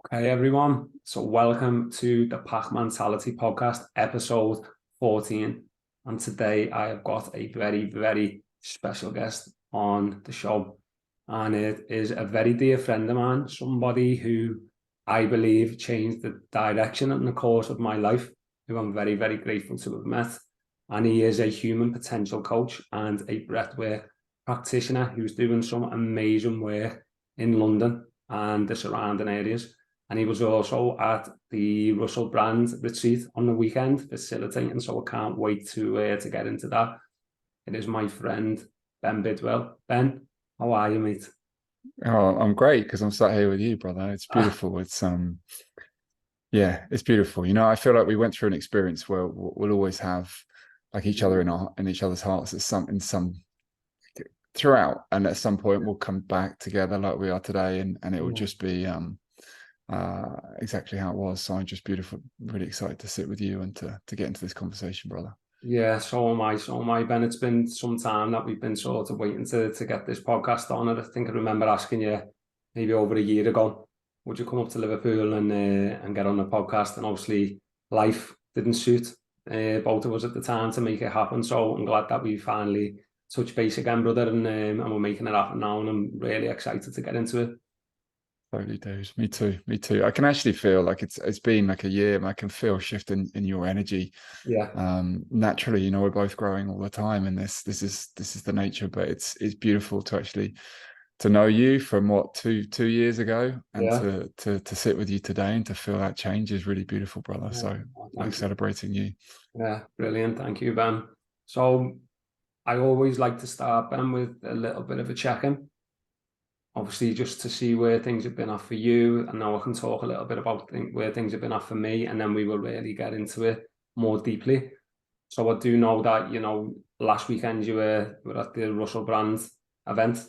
Hey everyone, so welcome to the Pactmantality Podcast, episode 14. And today I have got a very, very special guest on the show. And it is a very dear friend of mine, somebody who I believe changed the direction and the course of my life, who I'm very, very grateful to have met. And he is a human potential coach and a breathwork practitioner who's doing some amazing work in London and the surrounding areas. And he was also at the Russell Brand retreat on the weekend facilitating. So I can't wait to get into that. It is my friend, Ben Bidwell. Ben, how are you, mate? Oh, I'm great because I'm sat here with you, brother. It's beautiful. It's beautiful. I feel like we went through an experience where we'll always have like each other in each other's hearts at some throughout, and at some point we'll come back together like we are today, and it will just be exactly how it was. So I'm just beautiful, really excited to sit with you and to get into this conversation, brother. Yeah, so am I. So am I, Ben. It's been some time that we've been sort of waiting to get this podcast on. And I think I remember asking you maybe over a year ago, would you come up to Liverpool and get on the podcast? And obviously life didn't suit both of us at the time to make it happen. So I'm glad that we finally touched base again, brother, and we're making it happen now. And I'm really excited to get into it. Totally, dude. Me too. Me too. I can actually feel like it's been like a year, and I can feel a shift in your energy. Yeah. Naturally, we're both growing all the time, and this is the nature. But it's beautiful to actually to know you from what two years ago, and Yeah. to sit with you today and to feel that change is really beautiful, brother. Yeah. So Oh, like thank you. celebrating you. Yeah, brilliant. Thank you, Ben. So I always like to start, Ben, with a little bit of a check-in. Obviously, just to see where things have been at for you. And now I can talk a little bit about where things have been at for me, and then we will really get into it more deeply. So I do know that, last weekend you were at the Russell Brand event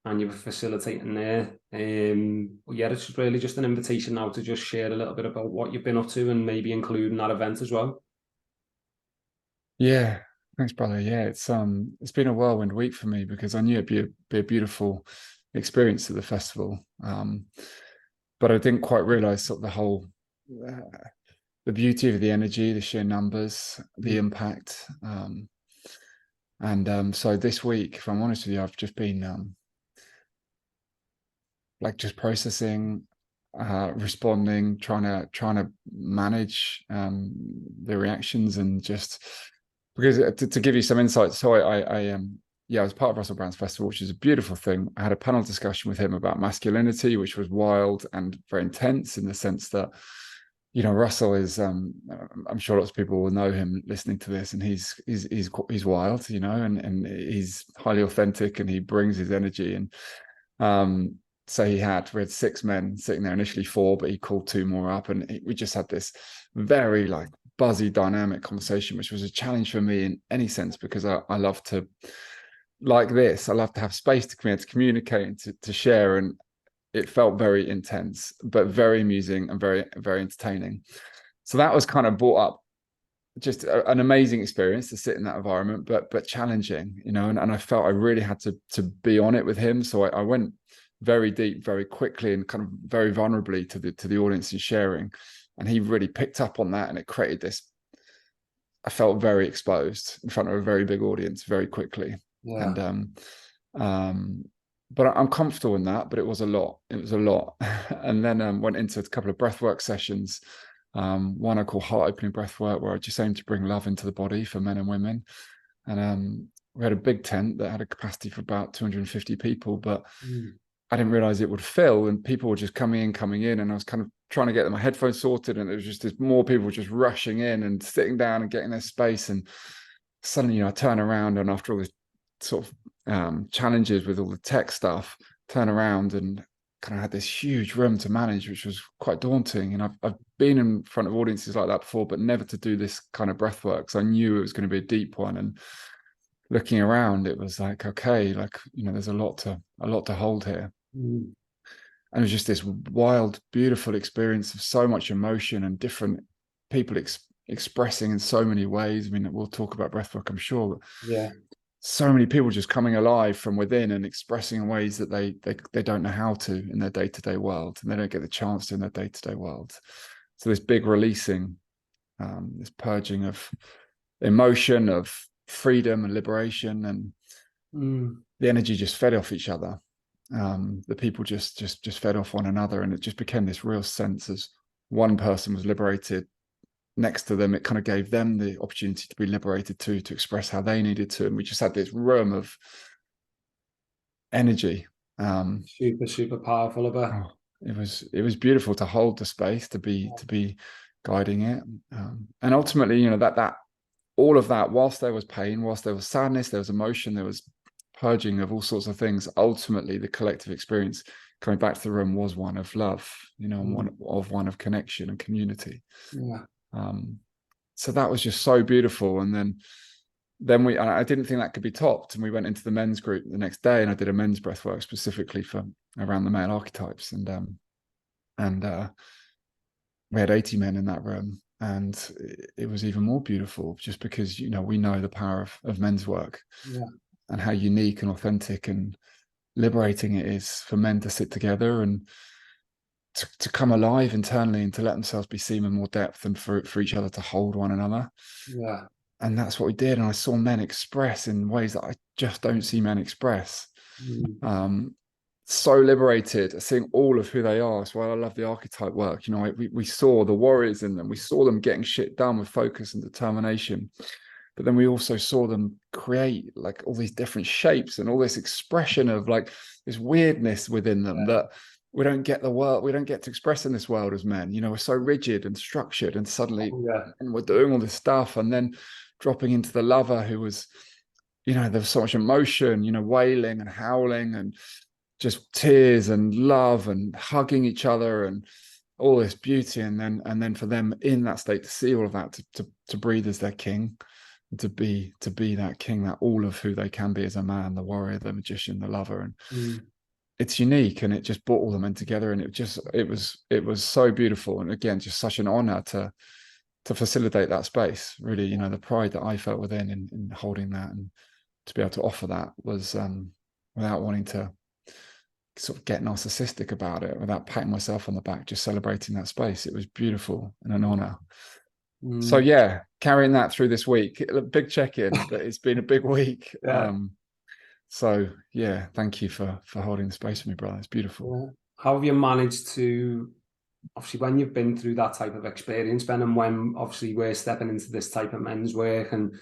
and you were facilitating there. Yeah, it's really just an invitation now to just share a little bit about what you've been up to and maybe including that event as well. Yeah, thanks, brother. Yeah, it's been a whirlwind week for me because I knew it'd be a beautiful experience at the festival. But I didn't quite realize sort of uh, the beauty of the energy, the sheer numbers, the impact. And so this week, if I'm honest with you, I've just been like just processing, responding, trying to manage the reactions, and just because to give you some insight. So I was part of Russell Brand's festival, which is a beautiful thing. I had a panel discussion with him about masculinity, which was wild and very intense in the sense that Russell is I'm sure lots of people will know him listening to this, and he's wild, and he's highly authentic, and he brings his energy. And so we had 6 men sitting there, initially 4, but he called 2 more up, and we just had this very like buzzy dynamic conversation, which was a challenge for me in any sense, because I love to, like this, I love to have space to communicate and to share. And it felt very intense, but very amusing and very, very entertaining. So that was kind of brought up just an amazing experience to sit in that environment, but challenging, and I felt I really had to be on it with him. So I went very deep, very quickly, and kind of very vulnerably to the audience and sharing. And he really picked up on that, and it created this. I felt very exposed in front of a very big audience very quickly. Yeah. And but I'm comfortable in that. But it was a lot. It was a lot. And then went into a couple of breathwork sessions. One I call heart opening breathwork, where I just aim to bring love into the body for men and women. And we had a big tent that had a capacity for about 250 people, but I didn't realize it would fill, and people were just coming in, and I was kind of trying to get my headphones sorted, and it was just this more people just rushing in and sitting down and getting their space. And suddenly, I turn around, and after all this sort of challenges with all the tech stuff, turn around and kind of had this huge room to manage, which was quite daunting. And I've been in front of audiences like that before, but never to do this kind of breath work. So I knew it was going to be a deep one. And looking around, it was like, okay, like, there's a lot to hold here. Mm. And it was just this wild, beautiful experience of so much emotion and different people expressing in so many ways. I mean, we'll talk about breathwork, I'm sure. Yeah. so many people just coming alive from within and expressing in ways that they don't know how to in their day-to-day world, and they don't get the chance to in their day-to-day world. So this big releasing, this purging of emotion, of freedom and liberation, and the energy just fed off each other. The people just fed off one another, and it just became this real sense as one person was liberated next to them, it kind of gave them the opportunity to be liberated too, to express how they needed to. And we just had this room of energy. Super powerful about. Oh, it was beautiful to hold the space, to be guiding it. And ultimately, you know, that all of that, whilst there was pain, whilst there was sadness, there was emotion, there was purging of all sorts of things, ultimately the collective experience coming back to the room was one of love, you know, and one of connection and community. Yeah. So that was just so beautiful. And then I didn't think that could be topped, and we went into the men's group the next day, and I did a men's breathwork specifically for around the male archetypes, and we had 80 men in that room, and it was even more beautiful just because, you know, we know the power of men's work, and how unique and authentic and liberating it is for men to sit together and to come alive internally, and to let themselves be seen in more depth, and for each other to hold one another. Yeah. And that's what we did. And I saw men express in ways that I just don't see men express. So liberated, seeing all of who they are. So I love the archetype work. You know, we saw the warriors in them. We saw them getting shit done with focus and determination. But then we also saw them create like all these different shapes and all this expression of like this weirdness within them that we don't get to express in this world as men. You know, we're so rigid and structured, and suddenly and we're doing all this stuff, and then dropping into the lover who was, you know, there was so much emotion, you know, wailing and howling and just tears and love and hugging each other and all this beauty. And then for them in that state to see all of that, to breathe as their king, to be that king, that all of who they can be as a man, the warrior, the magician, the lover. And it's unique, and it just brought all the men together, and it was so beautiful. And again, just such an honor to facilitate that space. Really, you know, the pride that I felt within in holding that, and to be able to offer that was without wanting to sort of get narcissistic about it, without patting myself on the back, just celebrating that space. It was beautiful and an honor. So yeah, carrying that through this week, a big check-in, but it's been a big week. So yeah, thank you for holding the space for me, brother. It's beautiful. How have you managed to, obviously when you've been through that type of experience, Ben, and when obviously we're stepping into this type of men's work, and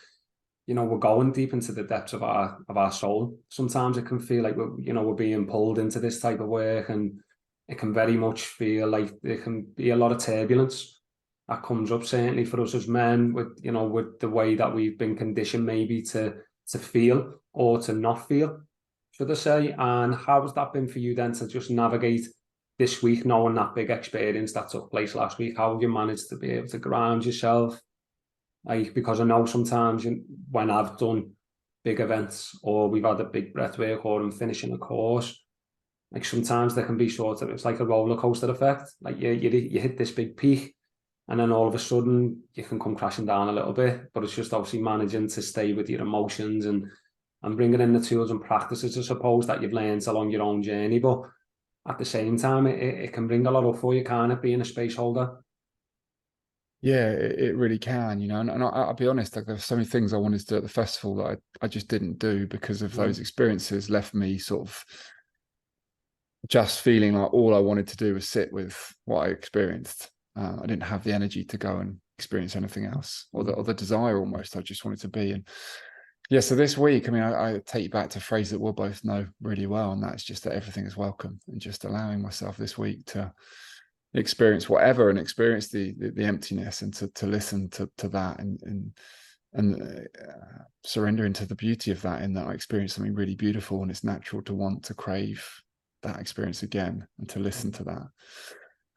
you know, we're going deep into the depths of our soul, sometimes it can feel like we're being pulled into this type of work, and it can very much feel like there can be a lot of turbulence that comes up, certainly for us as men, with the way that we've been conditioned maybe to feel or to not feel, should I say. And how has that been for you then to just navigate this week, knowing that big experience that took place last week? How have you managed to be able to ground yourself? Like, because I know sometimes when I've done big events, or we've had a big breathwork, or I'm finishing a course, like sometimes there can be sort of, it's like a roller coaster effect. Like you hit this big peak, and then all of a sudden you can come crashing down a little bit. But it's just obviously managing to stay with your emotions and bringing in the tools and practices, I suppose, that you've learned along your own journey. But at the same time, it can bring a lot up for you, can't it, being a space holder? Yeah, it really can, you know. And I'll be honest, like there's so many things I wanted to do at the festival that I just didn't do because of those experiences. Left me sort of just feeling like all I wanted to do was sit with what I experienced. I didn't have the energy to go and experience anything else, or the desire almost. I just wanted to be. And yeah, so this week, I mean, I take you back to a phrase that we'll both know really well, and that's just that everything is welcome, and just allowing myself this week to experience whatever, and experience the emptiness, and to listen to that, and surrender into the beauty of that, in that I experienced something really beautiful, and it's natural to want to crave that experience again, and to listen to that.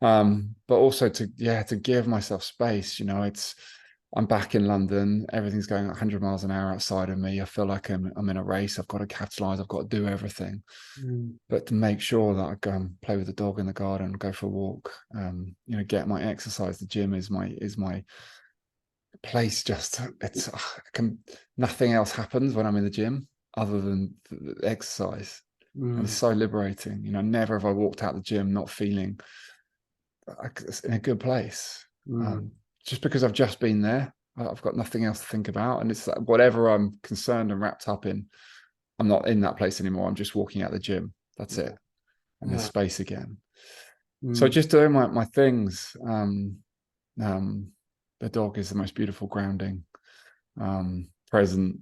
But also to give myself space. You know, I'm back in London. Everything's going 100 miles an hour outside of me. I feel like I'm in a race. I've got to capitalize. I've got to do everything. But to make sure that I go and play with the dog in the garden, go for a walk, you know, get my exercise. The gym is my place. Just nothing else happens when I'm in the gym. other than the exercise. And it's so liberating. You know, never have I walked out the gym not feeling in a good place. Just because I've just been there. I've got nothing else to think about. And it's like whatever I'm concerned and wrapped up in, I'm not in that place anymore. I'm just walking out the gym. That's it. And there's space again. So just doing my things. The dog is the most beautiful grounding, present,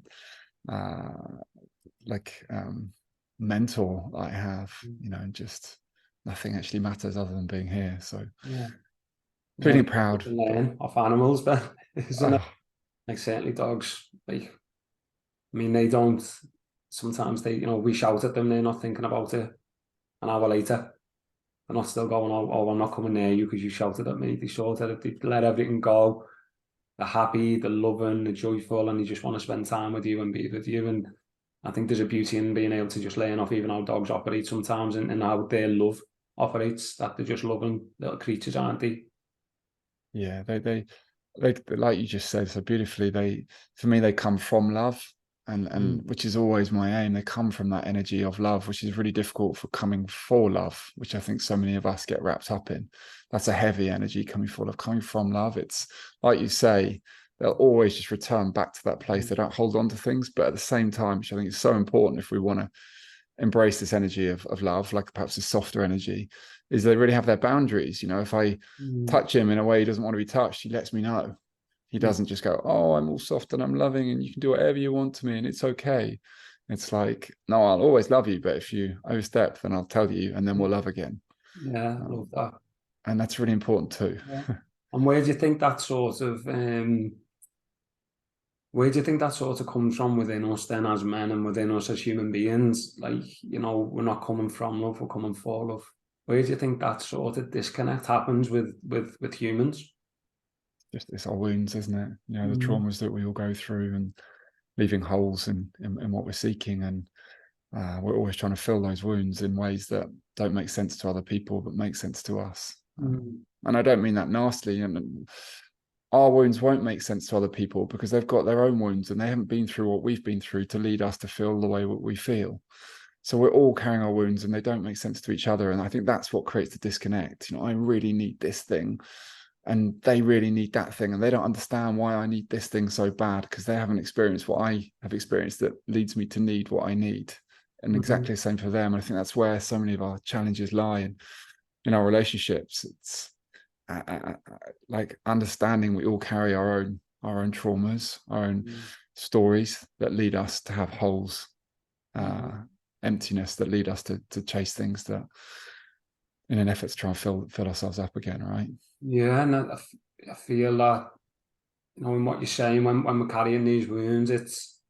mentor I have, you know, and just nothing actually matters other than being here. So feeling proud. Learn off animals, but isn't it? Like certainly dogs, like, I mean, they don't, sometimes they, you know, we shout at them, they're not thinking about it. An hour later, they're not still going, oh, I'm not coming near you because you shouted at me. They sort of, they let everything go. They're happy, they're loving, they're joyful, and they just want to spend time with you and be with you. And I think there's a beauty in being able to just learn off even how dogs operate sometimes, and how their love operates, that they're just loving little creatures, aren't they? Yeah, they like you just said so beautifully, for me they come from love, and which is always my aim. They come from that energy of love, which is really difficult for coming for love, which I think so many of us get wrapped up in. That's a heavy energy coming for love. Coming from love, it's like you say, they'll always just return back to that place. They don't hold on to things, but at the same time, which I think is so important if we want to embrace this energy of love, like perhaps a softer energy, is they really have their boundaries. You know, if I touch him in a way he doesn't want to be touched, he lets me know. He doesn't just go, oh, I'm all soft and I'm loving and you can do whatever you want to me and it's okay. It's like, no, I'll always love you, but if you overstep, then I'll tell you and then we'll love again. Yeah, I love that. And that's really important too. And where do you think that sort of comes from within us then as men and within us as human beings? Like, you know, we're not coming from love, we're coming for love. Where do you think that sort of disconnect happens with humans? Just it's our wounds, isn't it? You know, the traumas that we all go through and leaving holes in what we're seeking. And we're always trying to fill those wounds in ways that don't make sense to other people, but make sense to us. And I don't mean that nastily. And our wounds won't make sense to other people because they've got their own wounds and they haven't been through what we've been through to lead us to feel the way we feel. So we're all carrying our wounds and they don't make sense to each other. And I think that's what creates the disconnect. You know, I really need this thing and they really need that thing. And they don't understand why I need this thing so bad because they haven't experienced what I have experienced that leads me to need what I need. And exactly the same for them. And I think that's where so many of our challenges lie in our relationships. It's like understanding we all carry our own traumas, our own stories that lead us to have holes, emptiness that lead us to chase things that in an effort to try and fill ourselves up again, right? Yeah, and I feel that, you know, in what you're saying, when we're carrying these wounds, it's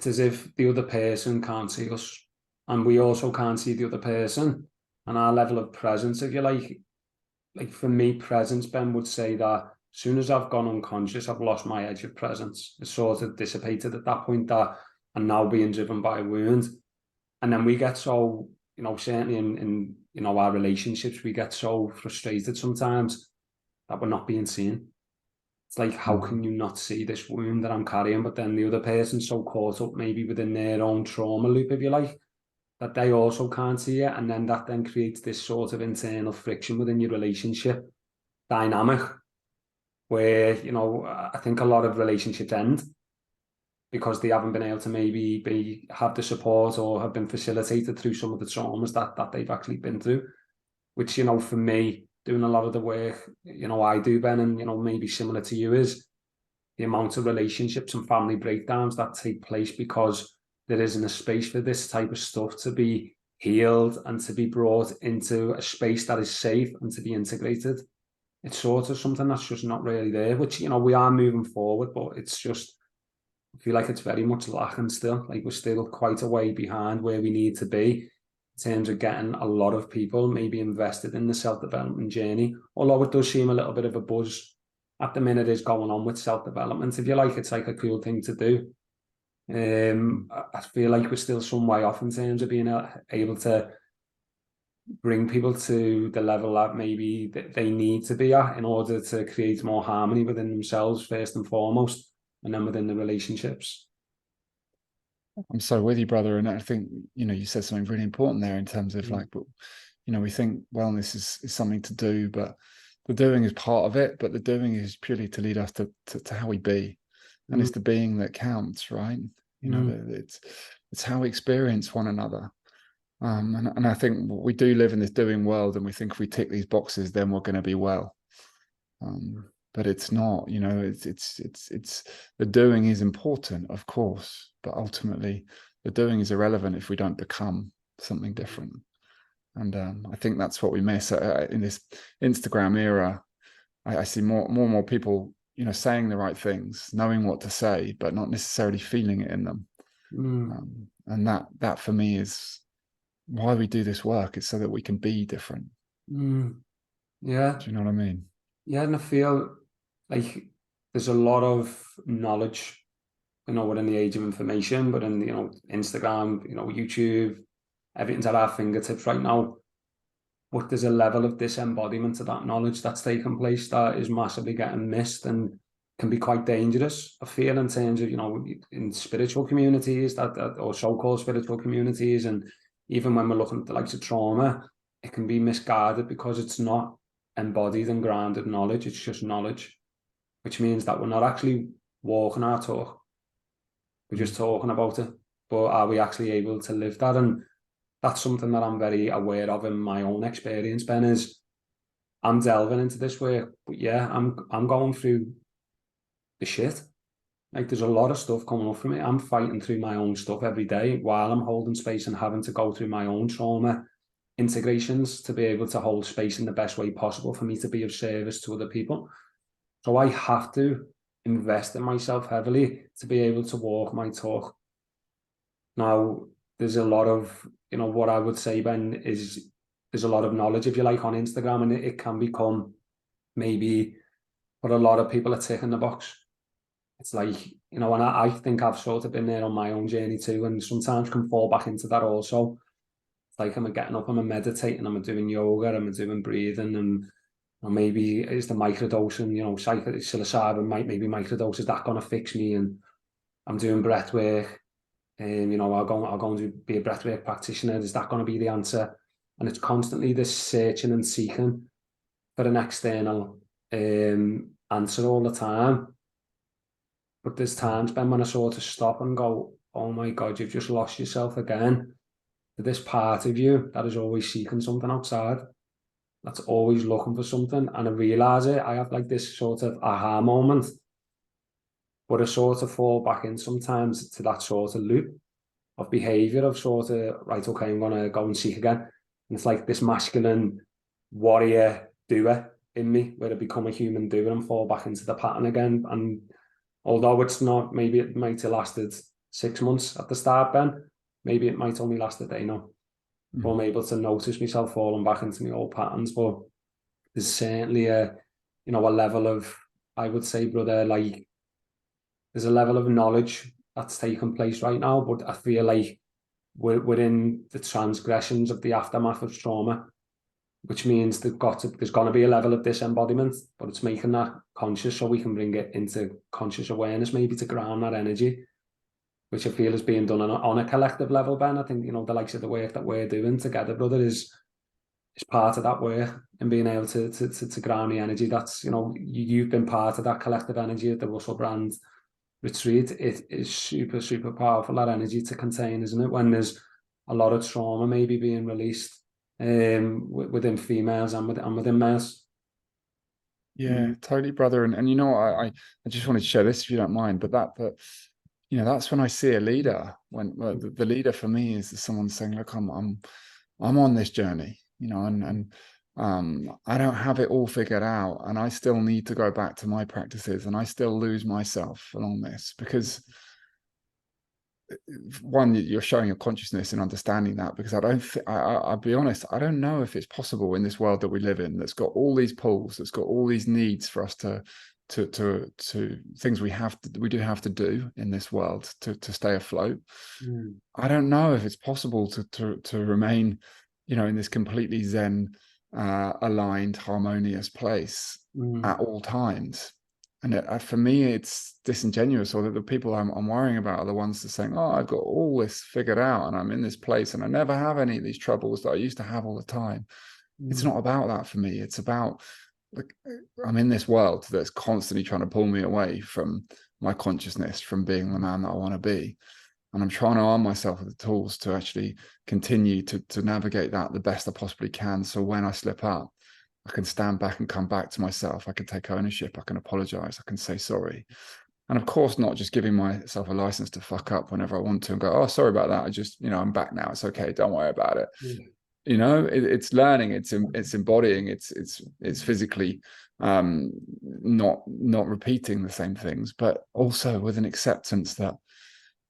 as if the other person can't see us and we also can't see the other person. And our level of presence, if you like for me, presence, Ben would say that as soon as I've gone unconscious, I've lost my edge of presence. It's sort of dissipated at that point, that I'm now being driven by a wound. And then we get so, you know, certainly in you know, our relationships, we get so frustrated sometimes that we're not being seen. It's like, how can you not see this wound that I'm carrying? But then the other person's so caught up maybe within their own trauma loop, if you like, that they also can't see it. And then that then creates this sort of internal friction within your relationship dynamic where, you know, I think a lot of relationships end because they haven't been able to maybe have the support or have been facilitated through some of the traumas that they've actually been through, which, you know, for me, doing a lot of the work, you know, I do, Ben, and, you know, maybe similar to you, is the amount of relationships and family breakdowns that take place because there isn't a space for this type of stuff to be healed and to be brought into a space that is safe and to be integrated. It's sort of something that's just not really there, which, you know, we are moving forward, but it's just, I feel like it's very much lacking still. Like we're still quite a way behind where we need to be in terms of getting a lot of people maybe invested in the self-development journey. Although it does seem a little bit of a buzz at the minute is going on with self-development. If you like, it's like a cool thing to do. I feel like we're still some way off in terms of being able to bring people to the level that maybe they need to be at in order to create more harmony within themselves first and foremost, and then within the relationships. I'm so with you, brother. And I think, you said something really important there in terms of like, we think wellness is something to do, but the doing is part of it, but the doing is purely to lead us to how we be. And it's the being that counts, right? It's how we experience one another. And I think we do live in this doing world, and we think if we tick these boxes, then we're going to be well. But it's not, it's the doing is important, of course, but ultimately the doing is irrelevant if we don't become something different. And I think that's what we miss in this Instagram era. I see more and more people, saying the right things, knowing what to say, but not necessarily feeling it in them. And that for me is why we do this work. It's so that we can be different. Yeah. Do you know what I mean? Yeah, and I feel like there's a lot of knowledge, we're in the age of information, but in, Instagram, YouTube, everything's at our fingertips right now. But there's a level of disembodiment of that knowledge that's taken place that is massively getting missed and can be quite dangerous, I feel, in terms of, in spiritual communities or so-called spiritual communities. And even when we're looking at the likes of trauma, it can be misguided because it's not embodied and grounded knowledge. It's just knowledge, which means that we're not actually walking our talk. We're just talking about it. But are we actually able to live that? And that's something that I'm very aware of in my own experience, Ben, is I'm delving into this work, but yeah, I'm going through the shit. Like, there's a lot of stuff coming up for me. I'm fighting through my own stuff every day while I'm holding space and having to go through my own trauma integrations to be able to hold space in the best way possible for me to be of service to other people. So I have to invest in myself heavily to be able to walk my talk. Now, there's a lot of, what I would say, Ben, is there's a lot of knowledge, if you like, on Instagram, and it can become maybe what a lot of people are ticking the box. It's like, and I think I've sort of been there on my own journey too, and sometimes can fall back into that also. It's like, I'm getting up, I'm meditating, I'm doing yoga, I'm doing breathing, and maybe it's the microdosing, psilocybin, maybe microdose, is that going to fix me? And I'm doing breath work. I'll go and be a breathwork practitioner. Is that going to be the answer? And it's constantly this searching and seeking for an external answer all the time. But there's times, Ben, when I sort of stop and go, oh my God, you've just lost yourself again. To this part of you that is always seeking something outside, that's always looking for something. And I realise it. I have like this sort of aha moment, but I sort of fall back in sometimes to that sort of loop of behavior of sort of, right, okay, I'm going to go and seek again. And it's like this masculine warrior doer in me, where I become a human doer and fall back into the pattern again. And although it's not, maybe it might have lasted 6 months at the start, Ben, maybe it might only last a day now. But I'm able to notice myself falling back into my old patterns. But there's certainly a level of, I would say, brother, like, there's a level of knowledge that's taking place right now, but I feel like we're in the transgressions of the aftermath of trauma, which means there's going to be a level of disembodiment, but it's making that conscious so we can bring it into conscious awareness, maybe to ground that energy, which I feel is being done on a collective level, Ben. I think, the likes of the work that we're doing together, brother, is part of that work, and being able to ground the energy. That's, you've been part of that collective energy at the Russell Brand retreat. It is super, super powerful, that energy to contain, isn't it? When there's a lot of trauma maybe being released within females and within males. Yeah, totally, brother. And I just wanted to share this if you don't mind, but that's when I see a leader. When the leader for me is someone saying, look, I'm on this journey, and I don't have it all figured out, and I still need to go back to my practices, and I still lose myself along this, because one, you're showing your consciousness and understanding that, because I'll be honest, I don't know if it's possible in this world that we live in, that's got all these pulls, that's got all these needs for us to things we do have to do in this world to stay afloat. I don't know if it's possible to remain, in this completely zen, aligned, harmonious place at all times. for me, it's disingenuous, or that the people I'm worrying about are the ones that are saying, oh, I've got all this figured out and I'm in this place and I never have any of these troubles that I used to have all the time. It's not about that for me. It's about, like, I'm in this world that's constantly trying to pull me away from my consciousness, from being the man that I want to be. And I'm trying to arm myself with the tools to actually continue to navigate that the best I possibly can. So when I slip up, I can stand back and come back to myself. I can take ownership. I can apologize. I can say sorry. And of course, not just giving myself a license to fuck up whenever I want to and go, oh, sorry about that. I just, I'm back now. It's okay. Don't worry about it. It's learning, it's embodying, it's physically not repeating the same things, but also with an acceptance that,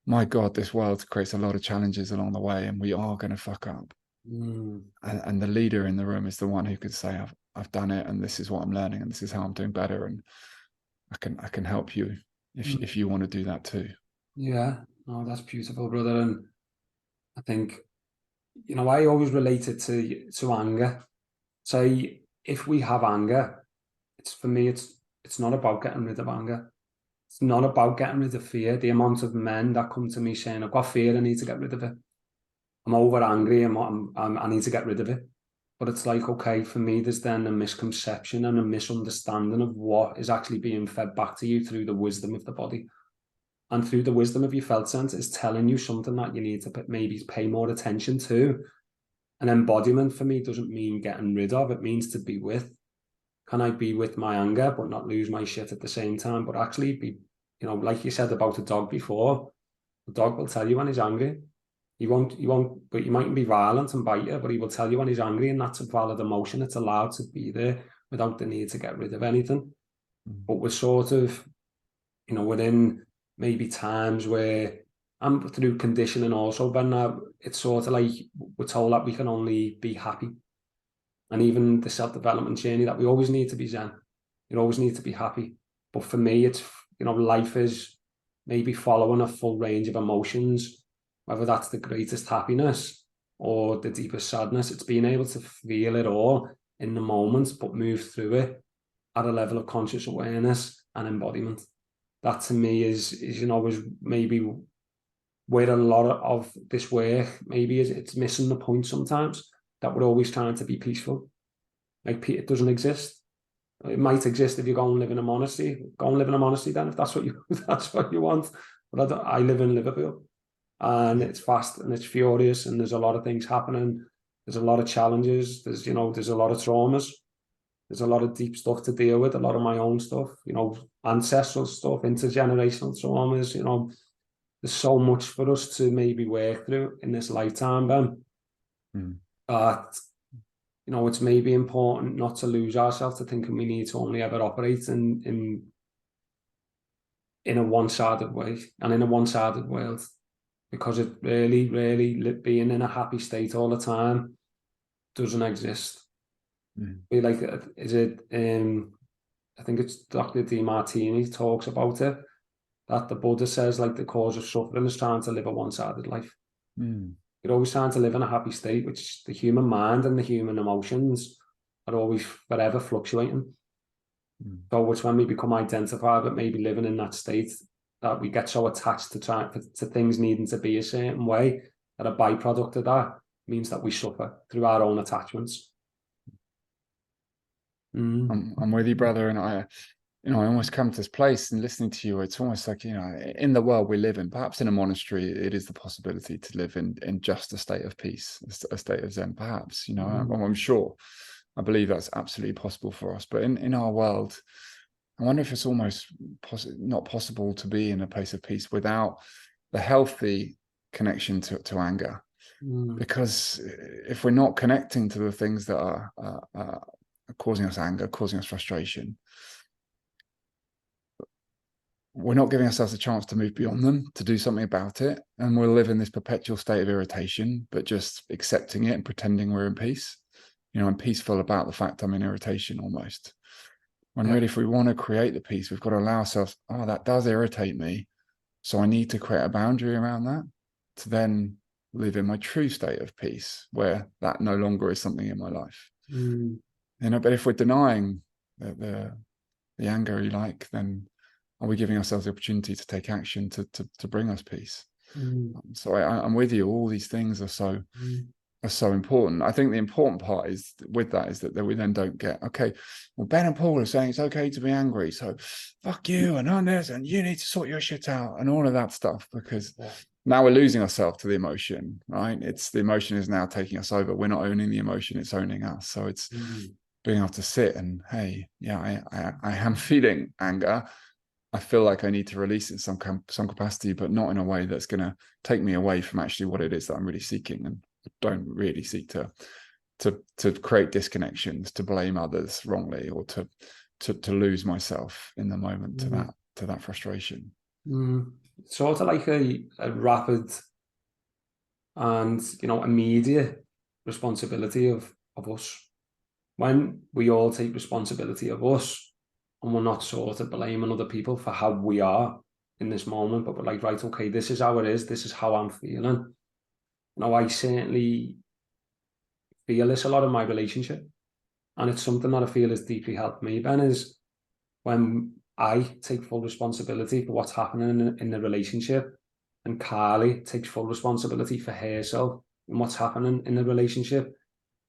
my God, this world creates a lot of challenges along the way and we are going to fuck up. And the leader in the room is the one who could say, I've done it, and this is what I'm learning, and this is how I'm doing better, and I can help you if you want to do that too. Yeah, no, that's beautiful, brother. And I think, I always relate it to anger. Say, if we have anger, for me, it's not about getting rid of anger. It's not about getting rid of fear. The amount of men that come to me saying, I've got fear, I need to get rid of it. I'm over angry, I need to get rid of it. But it's like, okay, for me, there's then a misconception and a misunderstanding of what is actually being fed back to you through the wisdom of the body. And through the wisdom of your felt sense is telling you something that you need to maybe pay more attention to. An embodiment for me doesn't mean getting rid of, it means to be with. Can I be with my anger, but not lose my shit at the same time? But actually be, like you said about a dog before, the dog will tell you when he's angry. He won't, but he mightn't be violent and bite you, but he will tell you when he's angry, and that's a valid emotion. It's allowed to be there without the need to get rid of anything. But we're sort of, within maybe times where, and through conditioning also, but it's sort of like we're told that we can only be happy. And even the self-development journey, that we always need to be zen. You always need to be happy. But for me, it's, life is maybe following a full range of emotions, whether that's the greatest happiness or the deepest sadness. It's being able to feel it all in the moment, but move through it at a level of conscious awareness and embodiment. That to me is maybe where a lot of this work maybe is. It's missing the point sometimes, that we're always trying to be peaceful. Like, it doesn't exist. It might exist if you go and live in a monastery. Go and live in a monastery then, if that's what you want. But I live in Liverpool, and it's fast and it's furious, and there's a lot of things happening. There's a lot of challenges. There's a lot of traumas. There's a lot of deep stuff to deal with, a lot of my own stuff, ancestral stuff, intergenerational traumas, there's so much for us to maybe work through in this lifetime, Ben. But, it's maybe important not to lose ourselves to thinking we need to only ever operate in a one-sided way and in a one-sided world, because it really, really, being in a happy state all the time doesn't exist. Like, is it, I think it's Dr. DeMartini talks about it, that the Buddha says, like, the cause of suffering is trying to live a one-sided life. You're always trying to live in a happy state, which the human mind and the human emotions are always forever fluctuating. So it's when we become identified with maybe living in that state that we get so attached to things needing to be a certain way, that a byproduct of that means that we suffer through our own attachments. I'm with you, brother. And I almost come to this place and listening to you, it's almost like, in the world we live in, perhaps in a monastery, it is the possibility to live in just a state of peace, a state of Zen, perhaps, I'm sure, I believe that's absolutely possible for us. But in our world, I wonder if it's almost not possible to be in a place of peace without the healthy connection to anger. Because if we're not connecting to the things that are causing us anger, causing us frustration, we're not giving ourselves a chance to move beyond them, to do something about it. And we'll live in this perpetual state of irritation, but just accepting it and pretending we're in peace. I'm peaceful about the fact I'm in irritation almost. When really, if we want to create the peace, we've got to allow ourselves, that does irritate me. So I need to create a boundary around that to then live in my true state of peace, where that no longer is something in my life. But if we're denying the the anger you like, then are we giving ourselves the opportunity to take action to bring us peace? So I'm with you. All these things are so important. I think the important part is that we then don't get, okay, well, Ben and Paul are saying it's okay to be angry, so fuck you and on this, and you need to sort your shit out and all of that stuff, because now we're losing ourselves to the emotion, right? It's the emotion is now taking us over. We're not owning the emotion, it's owning us. So it's being able to sit and, hey, yeah, I am feeling anger. I feel like I need to release it in some capacity, but not in a way that's going to take me away from actually what it is that I'm really seeking. And don't really seek to create disconnections, to blame others wrongly, or to lose myself in the moment to that frustration. Sort of like a rapid and immediate responsibility of us. When we all take responsibility of us, and we're not sort of blaming other people for how we are in this moment, but we're like, right, okay, this is how it is, this is how I'm feeling. I certainly feel this a lot in my relationship, and it's something that I feel has deeply helped me, Ben, is when I take full responsibility for what's happening in the relationship, and Carly takes full responsibility for herself and what's happening in the relationship.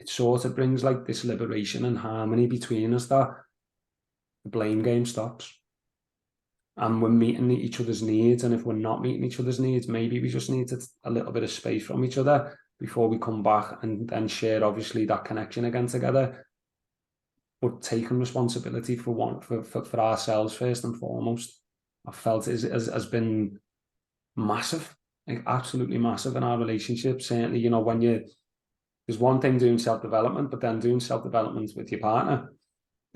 It sort of brings like this liberation and harmony between us, that the blame game stops and we're meeting each other's needs. And if we're not meeting each other's needs, maybe we just need a little bit of space from each other before we come back and then share, obviously, that connection again together. But taking responsibility for ourselves first and foremost, I felt has been massive, like absolutely massive in our relationship. Certainly, when there's one thing doing self-development, but then doing self-development with your partner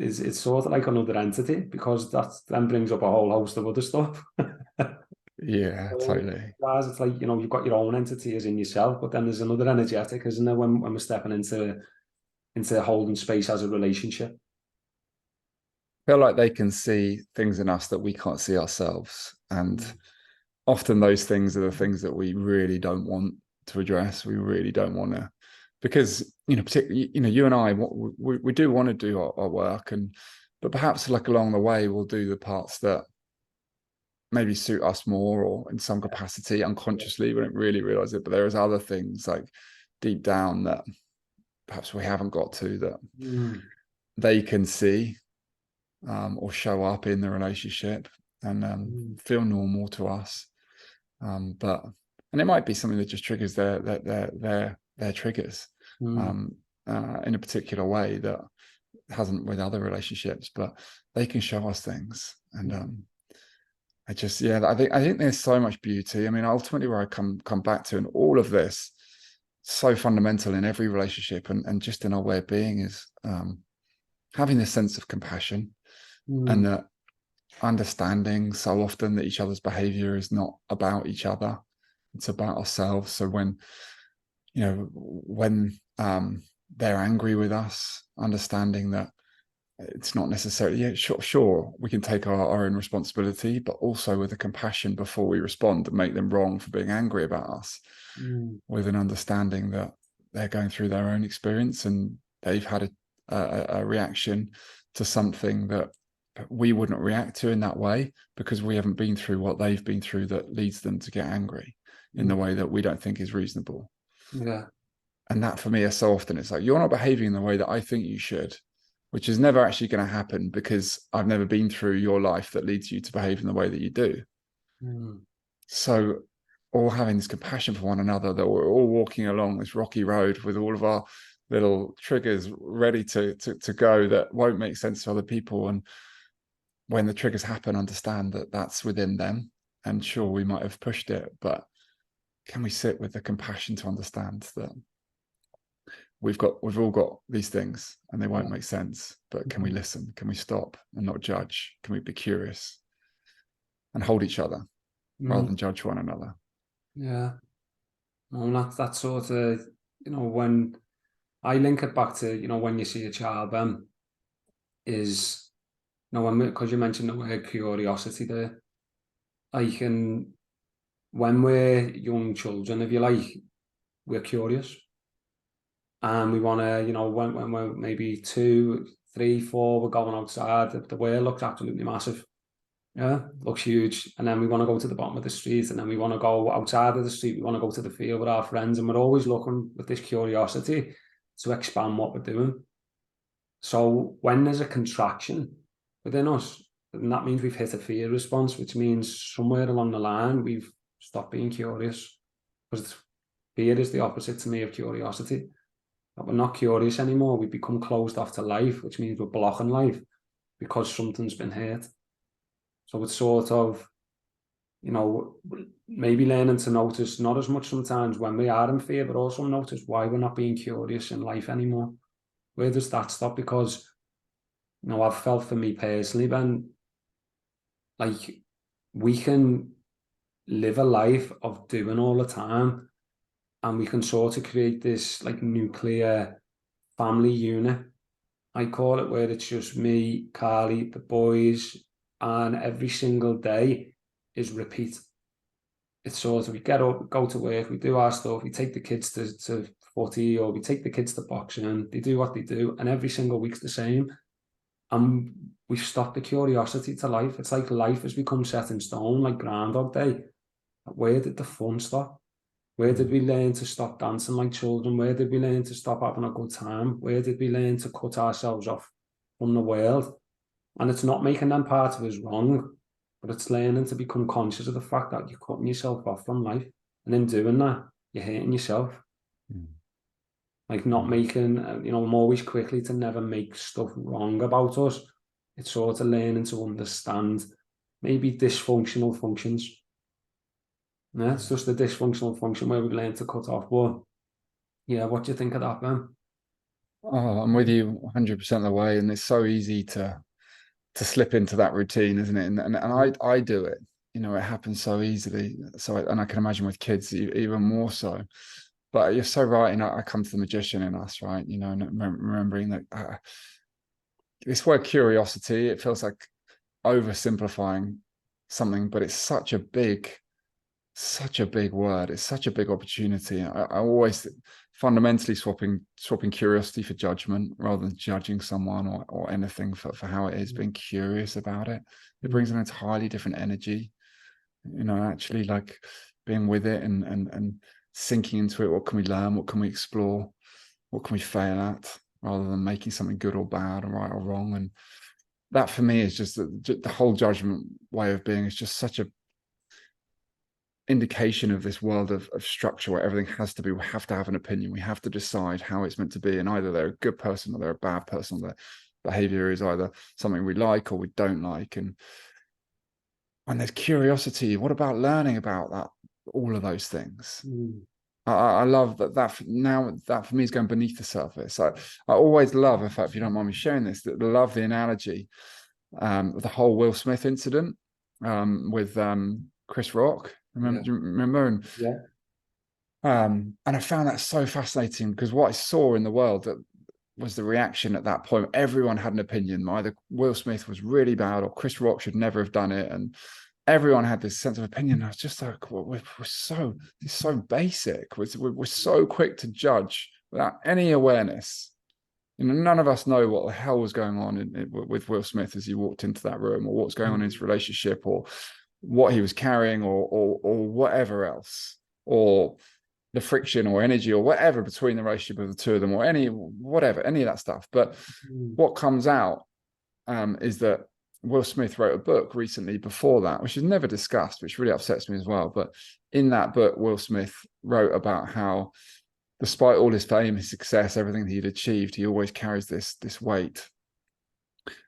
it's sort of like another entity, because that then brings up a whole host of other stuff. Yeah, totally. It's like, you've got your own entity as in yourself, but then there's another energetic, isn't there, when we're stepping into holding space as a relationship. I feel like they can see things in us that we can't see ourselves. And often those things are the things that we really don't want to address. We really don't want to, because, particularly, you and I, we do want to do our work, but perhaps like along the way, we'll do the parts that maybe suit us more, or in some capacity unconsciously, we don't really realize it. But there is other things like deep down that perhaps we haven't got to, that they can see or show up in the relationship and feel normal to us. And it might be something that just triggers their triggers in a particular way that hasn't with other relationships, but they can show us things. And I think there's so much beauty. I mean, ultimately where I come back to in all of this, so fundamental in every relationship and just in our way of being, is having this sense of compassion and that understanding so often that each other's behavior is not about each other, it's about ourselves. So when they're angry with us, understanding that it's not necessarily, sure, we can take our own responsibility, but also with a compassion before we respond and make them wrong for being angry about us, with an understanding that they're going through their own experience and they've had a reaction to something that we wouldn't react to in that way, because we haven't been through what they've been through that leads them to get angry in the way that we don't think is reasonable. Yeah. And that for me is so often, it's like, you're not behaving in the way that I think you should, which is never actually going to happen, because I've never been through your life that leads you to behave in the way that you do. So all having this compassion for one another, that we're all walking along this rocky road with all of our little triggers ready to go, that won't make sense to other people. And when the triggers happen, understand that that's within them. And sure, we might have pushed it, but can we sit with the compassion to understand that we've all got these things and they won't make sense, but can we listen? Can we stop and not judge? Can we be curious and hold each other rather than judge one another? Yeah. Well, that's sort of, when I link it back to, when you see a child, then is, because you mentioned the word curiosity there, when we're young children, if you like, we're curious. And we want to, when we're maybe 2, 3, 4, we're going outside. The world looks absolutely massive. Yeah, looks huge. And then we want to go to the bottom of the street, and then we want to go outside of the street. We want to go to the field with our friends, and we're always looking with this curiosity to expand what we're doing. So when there's a contraction within us, then that means we've hit a fear response, which means somewhere along the line we've stopped being curious. Because fear is the opposite to me of curiosity. That we're not curious anymore. We become closed off to life, which means we're blocking life because something's been hurt. So it's sort of, maybe learning to notice not as much sometimes when we are in fear, but also notice why we're not being curious in life anymore. Where does that stop? Because, I've felt for me personally, Ben, like we can live a life of doing all the time, and we can sort of create this like nuclear family unit, I call it, where it's just me, Carly, the boys, and every single day is repeat. It's sort of, we get up, go to work, we do our stuff, we take the kids to footy, or we take the kids to boxing, they do what they do, and every single week's the same. And we've stopped the curiosity to life. It's like life has become set in stone, like Groundhog Day. Where did the fun stop? Where did we learn to stop dancing like children? Where did we learn to stop having a good time? Where did we learn to cut ourselves off from the world? And it's not making them part of us wrong, but it's learning to become conscious of the fact that you're cutting yourself off from life. And in doing that, you're hurting yourself. Like not making, I'm always quickly to never make stuff wrong about us. It's sort of learning to understand maybe dysfunctional functions. Yeah, it's just a dysfunctional function where we learn to cut off. But yeah, what do you think of that, Ben? Oh, I'm with you 100% of the way, and it's so easy to slip into that routine, isn't it? And I do it. It happens so easily. And I can imagine with kids even more so. But you're so right. I come to the magician in us, right? And remembering that this word curiosity, it feels like oversimplifying something, but it's such a big word. It's such a big opportunity. I always fundamentally swapping curiosity for judgment, rather than judging someone or anything for how it is. Being curious about it brings an entirely different energy. Actually like being with it and sinking into it. What can we learn? What can we explore? What can we fail at? Rather than making something good or bad or right or wrong. And that for me is just the whole judgment way of being is just such a indication of this world of structure where everything has to be, we have to have an opinion, we have to decide how it's meant to be, and either they're a good person or they're a bad person, or their behavior is either something we like or we don't like. And there's curiosity. What about learning about that, all of those things? I love that now that for me is going beneath the surface. I always love, in fact, if you don't mind me sharing this, that love the analogy of the whole Will Smith incident with Chris Rock. Remember? Do you remember? And yeah. And I found that so fascinating, because what I saw in the world that was the reaction at that point. Everyone had an opinion. Either Will Smith was really bad or Chris Rock should never have done it, and everyone had this sense of opinion. I was just like, well, it's so basic. We're so quick to judge without any awareness. None of us know what the hell was going on with Will Smith as he walked into that room, or what's going on in his relationship, or what he was carrying, or whatever else, or the friction or energy or whatever between the relationship of the two of them, or any of that stuff. But what comes out is that Will Smith wrote a book recently before that, which is never discussed, which really upsets me as well. But in that book, Will Smith wrote about how, despite all his fame, his success, everything he'd achieved, he always carries this weight,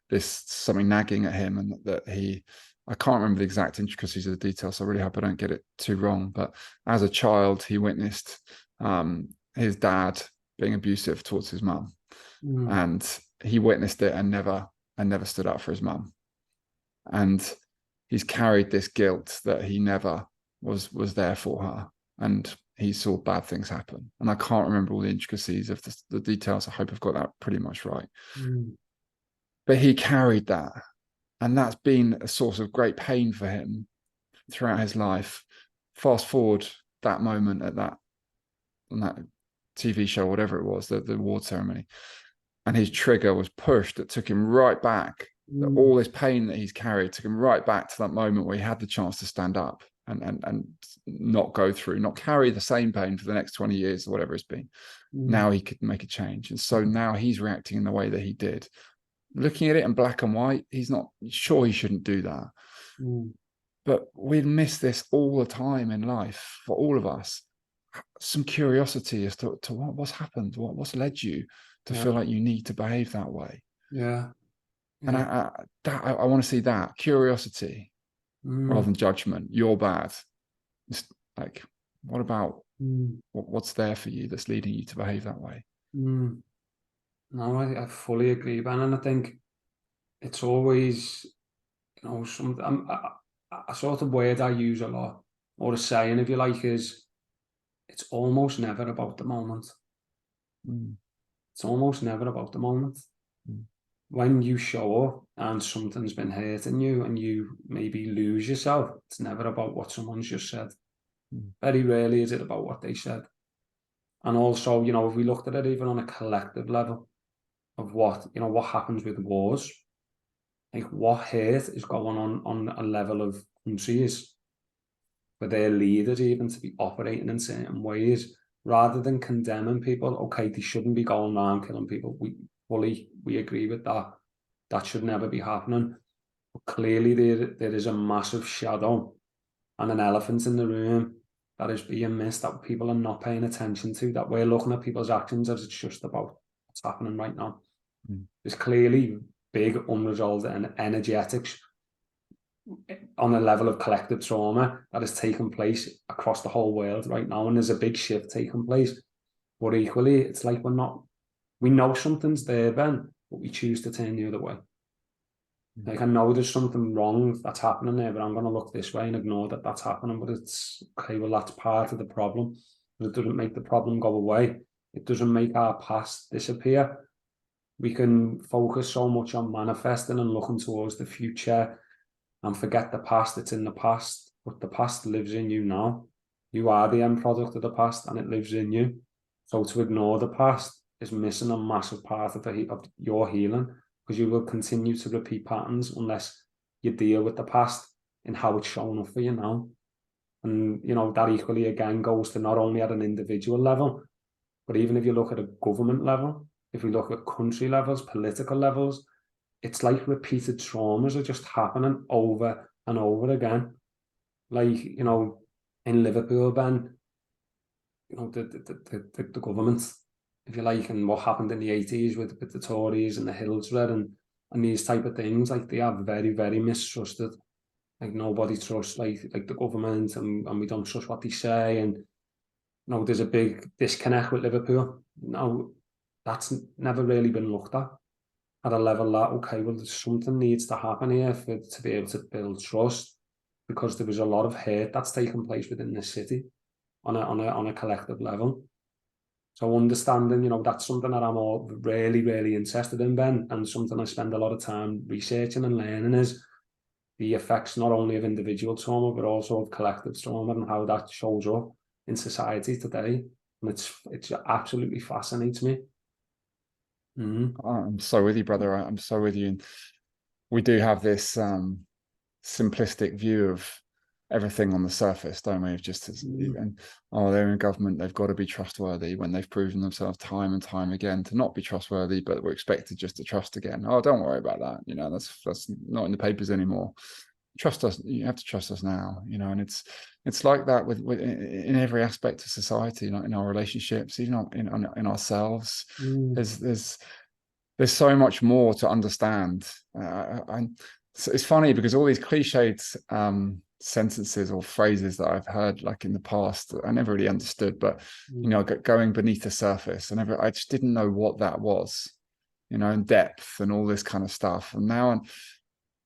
this something nagging at him, and that I can't remember the exact intricacies of the details, so I really hope I don't get it too wrong. But as a child, he witnessed his dad being abusive towards his mum, and he witnessed it and never stood up for his mum. And he's carried this guilt that he never was there for her, and he saw bad things happen. And I can't remember all the intricacies of the details. I hope I've got that pretty much right. But he carried that. And that's been a source of great pain for him throughout his life. Fast forward that moment on that TV show, whatever it was, the award ceremony. and his trigger was pushed that took him right back. All this pain that he's carried took him right back to that moment where he had the chance to stand up and not go through, not carry the same pain for the next 20 years or whatever it's been. Now he could make a change. And so now he's reacting in the way that he did. Looking at it in black and white, he's not sure he shouldn't do that. But we miss this all the time in life for all of us. Some curiosity as to what's happened, what's led you to feel like you need to behave that way. And I want to see that curiosity rather than judgment. You're bad. It's like, what about what's there for you that's leading you to behave that way? No, I fully agree, Ben. And I think it's always, a sort of word I use a lot, or a saying, if you like, is it's almost never about the moment. It's almost never about the moment. When you show up and something's been hurting you and you maybe lose yourself, it's never about what someone's just said. Very rarely is it about what they said. And also, if we looked at it even on a collective level of what happens with wars, like what hurt is going on a level of countries for their leaders even to be operating in certain ways, rather than condemning people. Okay, they shouldn't be going around killing people. We agree with that. That should never be happening. But clearly there is a massive shadow and an elephant in the room that is being missed, that people are not paying attention to, that we're looking at people's actions as it's just about what's happening right now. There's clearly big unresolved and energetics on a level of collective trauma that has taken place across the whole world right now, and there's a big shift taking place. But equally, it's like we know something's there, Ben, but we choose to turn the other way. Like, I know there's something wrong that's happening there, but I'm going to look this way and ignore that that's happening. But it's okay, well, that's part of the problem. But it doesn't make the problem go away. It doesn't make our past disappear. We can focus so much on manifesting and looking towards the future and forget the past. It's in the past, but the past lives in you now. You are the end product of the past, and it lives in you. So to ignore the past is missing a massive part of your healing, because you will continue to repeat patterns unless you deal with the past and how it's shown up for you now. And, that equally again goes to not only at an individual level, but even if you look at a government level, if we look at country levels, political levels, it's like repeated traumas are just happening over and over again. Like, in Liverpool, Ben, the government, if you like, and what happened in the 80s with the Tories and the Hillsborough and these type of things, like they are very, very mistrusted. Like nobody trusts like the government, and we don't trust what they say. And there's a big disconnect with Liverpool. That's never really been looked at a level that, okay, well, something needs to happen here to be able to build trust, because there was a lot of hate that's taken place within this city on a collective level. So understanding, that's something that I'm all really, really interested in, Ben, and something I spend a lot of time researching and learning is the effects not only of individual trauma, but also of collective trauma and how that shows up in society today. And it absolutely fascinates me. I'm so with you, brother. I'm so with you. And we do have this simplistic view of everything on the surface, don't we? Just and they're in government, they've got to be trustworthy, when they've proven themselves time and time again to not be trustworthy, but we're expected just to trust again. Oh, don't worry about that. That's not in the papers anymore. Trust us. You have to trust us now. And it's like that with in every aspect of society, in our relationships, even in ourselves. There's so much more to understand. It's funny because all these cliched sentences or phrases that I've heard like in the past, I never really understood, but going beneath the surface, and I just didn't know what that was, in depth and all this kind of stuff. And now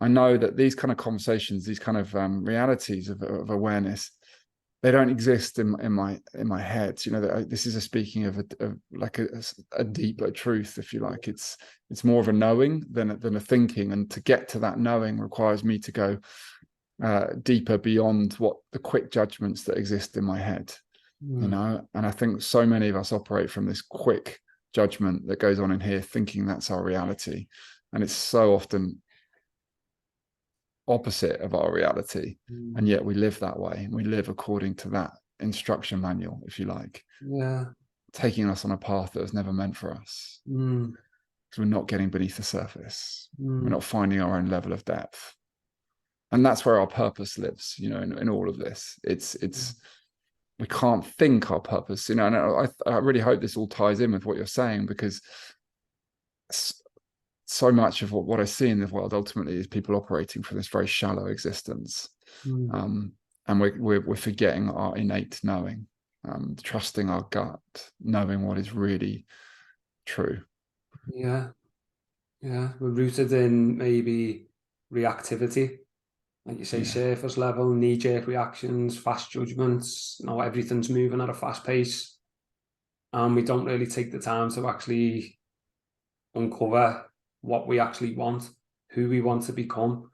I know that these kind of conversations, these kind of realities of awareness, they don't exist in my head. This is a speaking of a deeper truth, if you like. It's more of a knowing than a thinking, and to get to that knowing requires me to go deeper beyond what the quick judgments that exist in my head. And I think so many of us operate from this quick judgment that goes on in here, thinking that's our reality. And it's so often opposite of our reality. And yet we live that way, and we live according to that instruction manual, if you like. Yeah. Taking us on a path that was never meant for us. Because we're not getting beneath the surface. We're not finding our own level of depth. And that's where our purpose lives, you know, in all of this. It's we can't think our purpose, you know, and I really hope this all ties in with what you're saying, because so much of what I see in the world ultimately is people operating from this very shallow existence. And we're forgetting our innate knowing, trusting our gut, knowing what is really true. Yeah. We're rooted in maybe reactivity, like you say, surface level, knee-jerk reactions, fast judgments. You know, everything's moving at a fast pace, and we don't really take the time to actually uncover what we actually want, who we want to become,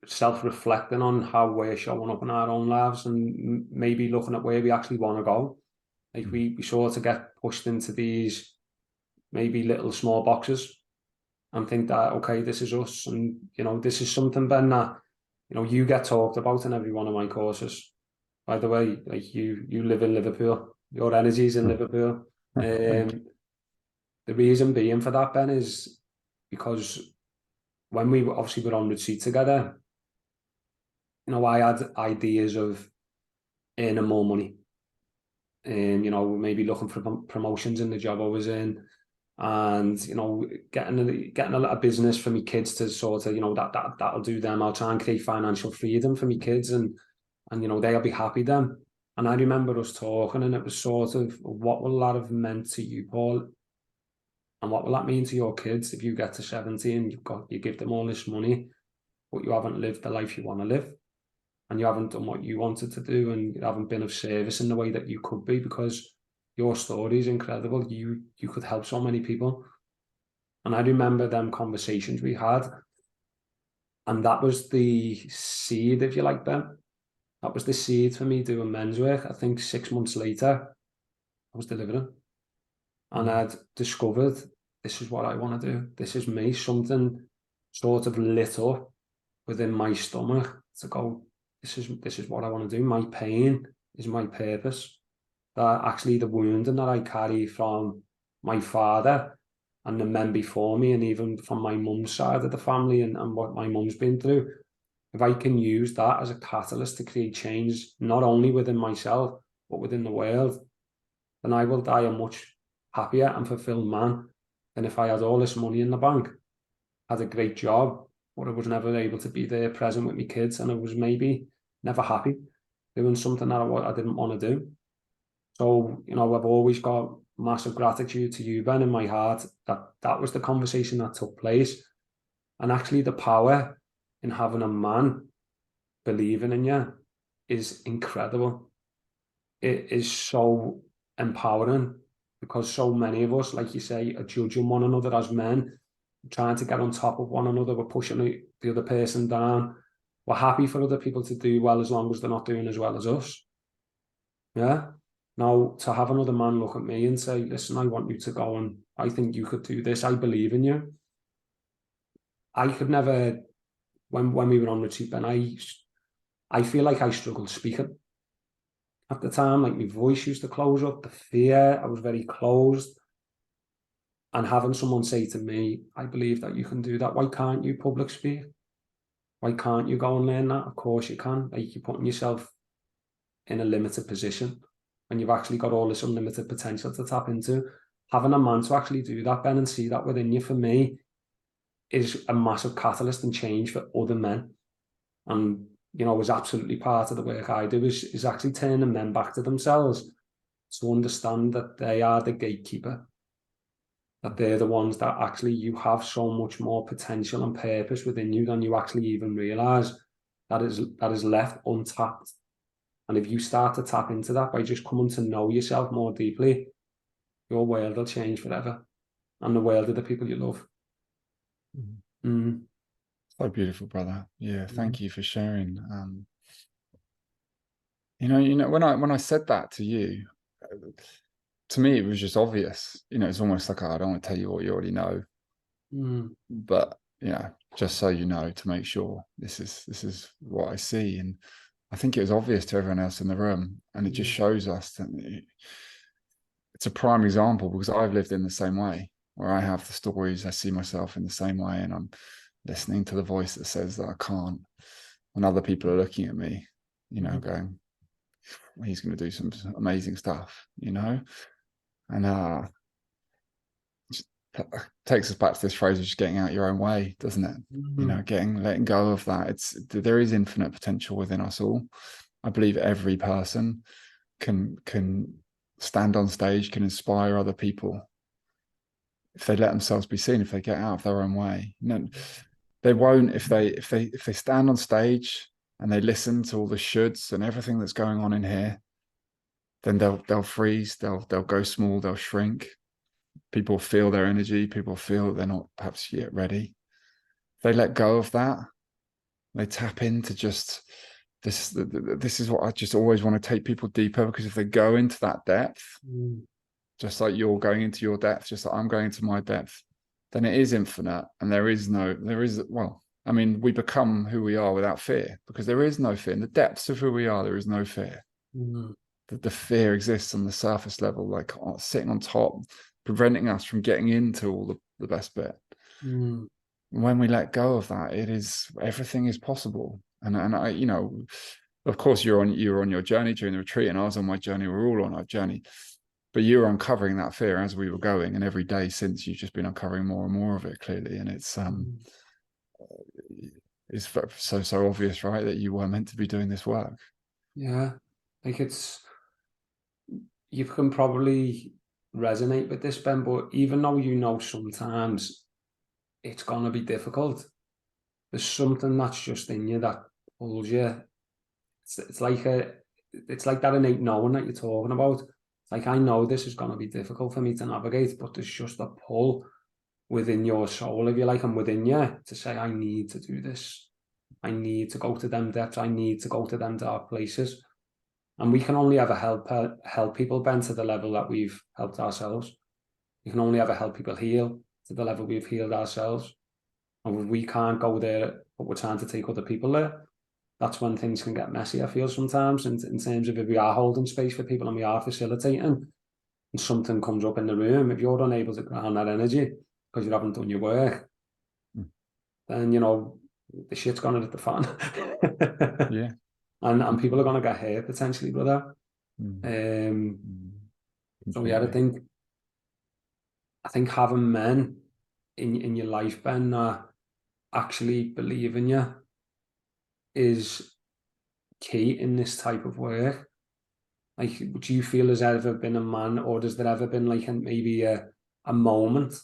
self-reflecting on how we're showing up in our own lives, and maybe looking at where we actually want to go. Like we sort of get pushed into these maybe little small boxes and think that, okay, this is us. And, you know, this is something, Ben, that, you know, you get talked about in every one of my courses. By the way, like you live in Liverpool, your energy's in Liverpool. The reason being for that, Ben, is because when we obviously were on retreat together, you know, I had ideas of earning more money, you know, maybe looking for promotions in the job I was in, and, you know, getting a little business for my kids to sort of, you know, that'll do them. I'll try and create financial freedom for my kids, and you know, they'll be happy then. And I remember us talking, and it was sort of, what will that have meant to you, Paul? And what will that mean to your kids if you get to 70 and you give them all this money, but you haven't lived the life you want to live, and you haven't done what you wanted to do, and you haven't been of service in the way that you could be, because your story is incredible. You could help so many people. And I remember them conversations we had, and that was the seed, if you like, Ben. That was the seed for me doing men's work. I think 6 months later, I was delivering. And I'd discovered, this is what I want to do. This is me. Something sort of lit up within my stomach to go, this is what I want to do. My pain is my purpose. That actually the wounding that I carry from my father and the men before me, and even from my mum's side of the family, and what my mum's been through, if I can use that as a catalyst to create change, not only within myself, but within the world, then I will die a much happier and fulfilled man than if I had all this money in the bank, had a great job, but I was never able to be there present with my kids, and I was maybe never happy doing something that I didn't want to do. So, you know, I've always got massive gratitude to you, Ben, in my heart, that was the conversation that took place. And actually the power in having a man believing in you is incredible. It is so empowering, because so many of us, like you say, are judging one another as men, trying to get on top of one another. We're pushing the other person down. We're happy for other people to do well as long as they're not doing as well as us. Yeah. Now, to have another man look at me and say, listen, I want you to go, and I think you could do this. I believe in you. I could never, when we were on retreat, and I feel like I struggled speaking at the time. Like my voice used to close up, the fear, I was very closed. And having someone say to me, I believe that you can do that. Why can't you public speak? Why can't you go and learn that? Of course you can. Like, you're putting yourself in a limited position, and you've actually got all this unlimited potential to tap into. Having a man to actually do that, Ben, and see that within you, for me, is a massive catalyst and change for other men. And, you know, is absolutely part of the work I do, is actually turning men back to themselves, to understand that they are the gatekeeper, that they're the ones that actually, you have so much more potential and purpose within you than you actually even realize, that is left untapped. And if you start to tap into that by just coming to know yourself more deeply, your world will change forever, and the world of the people you love. So beautiful, brother. Yeah, thank you for sharing. You know, when I said that to you, to me, it was just obvious. It's almost like, I don't want to tell you what you already know, but just so you know, to make sure this is what I see. And I think it was obvious to everyone else in the room, and it just shows us that it's a prime example, because I've lived in the same way, where I have the stories, I see myself in the same way, and I'm listening to the voice that says that I can't, and other people are looking at me, going, he's going to do some amazing stuff, and takes us back to this phrase of just getting out your own way, doesn't it? Letting go of that. There is infinite potential within us all. I believe every person can stand on stage, can inspire other people if they let themselves be seen, if they get out of their own way. They won't if they stand on stage and they listen to all the shoulds and everything that's going on in here. Then they'll freeze, they'll go small, they'll shrink. People feel their energy, people feel that they're not perhaps yet ready. They let go of that, they tap into just this is what I just always want to take people deeper, because if they go into that depth, just like you're going into your depth, just like I'm going into my depth, then it is infinite. And we become who we are without fear, because there is no fear. In the depths of who we are, there is no fear. The fear exists on the surface level, like sitting on top, preventing us from getting into all the best bit. When we let go of that, everything is possible. And I, of course, you were on your journey during the retreat, and I was on my journey. We're all on our journey, but you were uncovering that fear as we were going, and every day since, you've just been uncovering more and more of it, clearly. And it's so obvious, right, that you were meant to be doing this work. Yeah, like you can probably resonate with this, Ben, but even though sometimes it's gonna be difficult, there's something that's just in you that pulls you. It's like that innate knowing that you're talking about. It's like, I know this is gonna be difficult for me to navigate, but there's just a pull within your soul, if you like, and within you, to say, I need to do this. I need to go to them depths. I need to go to them dark places. And we can only ever help people, Ben, to the level that we've helped ourselves. We can only ever help people heal to the level we've healed ourselves. And when we can't go there, but we're trying to take other people there, that's when things can get messy, I feel, sometimes, in terms of if we are holding space for people and we are facilitating, and something comes up in the room, if you're unable to ground that energy because you haven't done your work, then, the shit's gonna hit the fan. Yeah. And people are going to get hurt potentially, brother. So yeah, I think having men in your life, Ben, that actually believe in you is key in this type of work. Like, do you feel there's ever been a man, or has there ever been like maybe a moment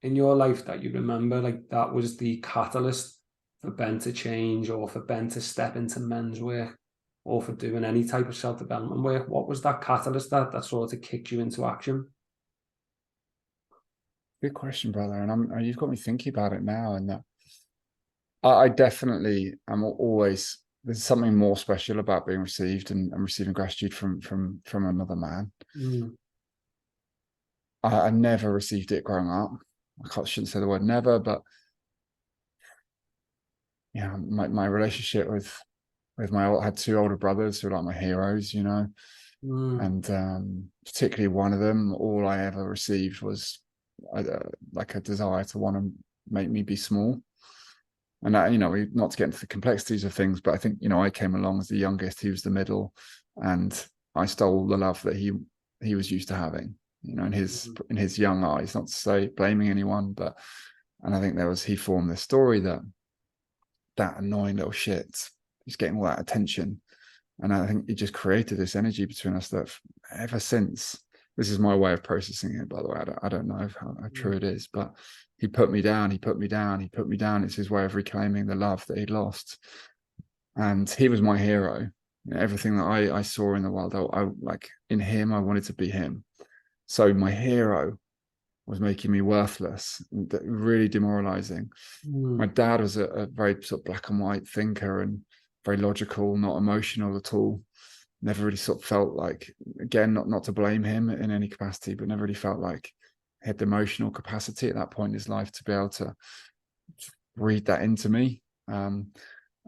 in your life that you remember, like, that was the catalyst for Ben to change, or for Ben to step into men's work, or for doing any type of self-development work? What was that catalyst that sort of kicked you into action? Good question, brother. And you've got me thinking about it now. And I definitely am always, there's something more special about being received and receiving gratitude from another man. I never received it growing up. I shouldn't say the word never, but my relationship with I had two older brothers who were like my heroes, and particularly one of them, all I ever received was like a desire to want to make me be small. And not to get into the complexities of things, but I think, I came along as the youngest, he was the middle, and I stole the love that he was used to having, in his young eyes. Not to say blaming anyone, and I think he formed this story that annoying little shit, he's getting all that attention. And I think it just created this energy between us that ever since, this is my way of processing it, by the way, I don't know how true it is, but he put me down. It's his way of reclaiming the love that he'd lost. And he was my hero. Everything that I saw in the world, I like in him, I wanted to be him. So my hero was making me worthless, really demoralizing. My dad was a very sort of black and white thinker and very logical, not emotional at all. never really sort of felt like, again, not to blame him in any capacity, but never really felt like he had the emotional capacity at that point in his life to be able to read that into me. And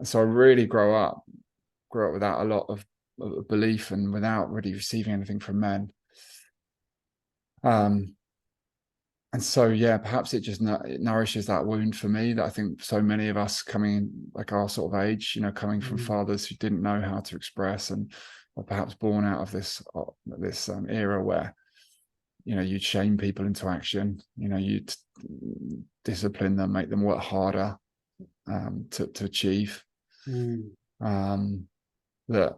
so I really grew up without a lot of belief and without really receiving anything from men. And so, yeah, perhaps it just it nourishes that wound for me that I think so many of us coming like our sort of age, coming from fathers who didn't know how to express, and or perhaps born out of this era where, you'd shame people into action, you'd discipline them, make them work harder to achieve. That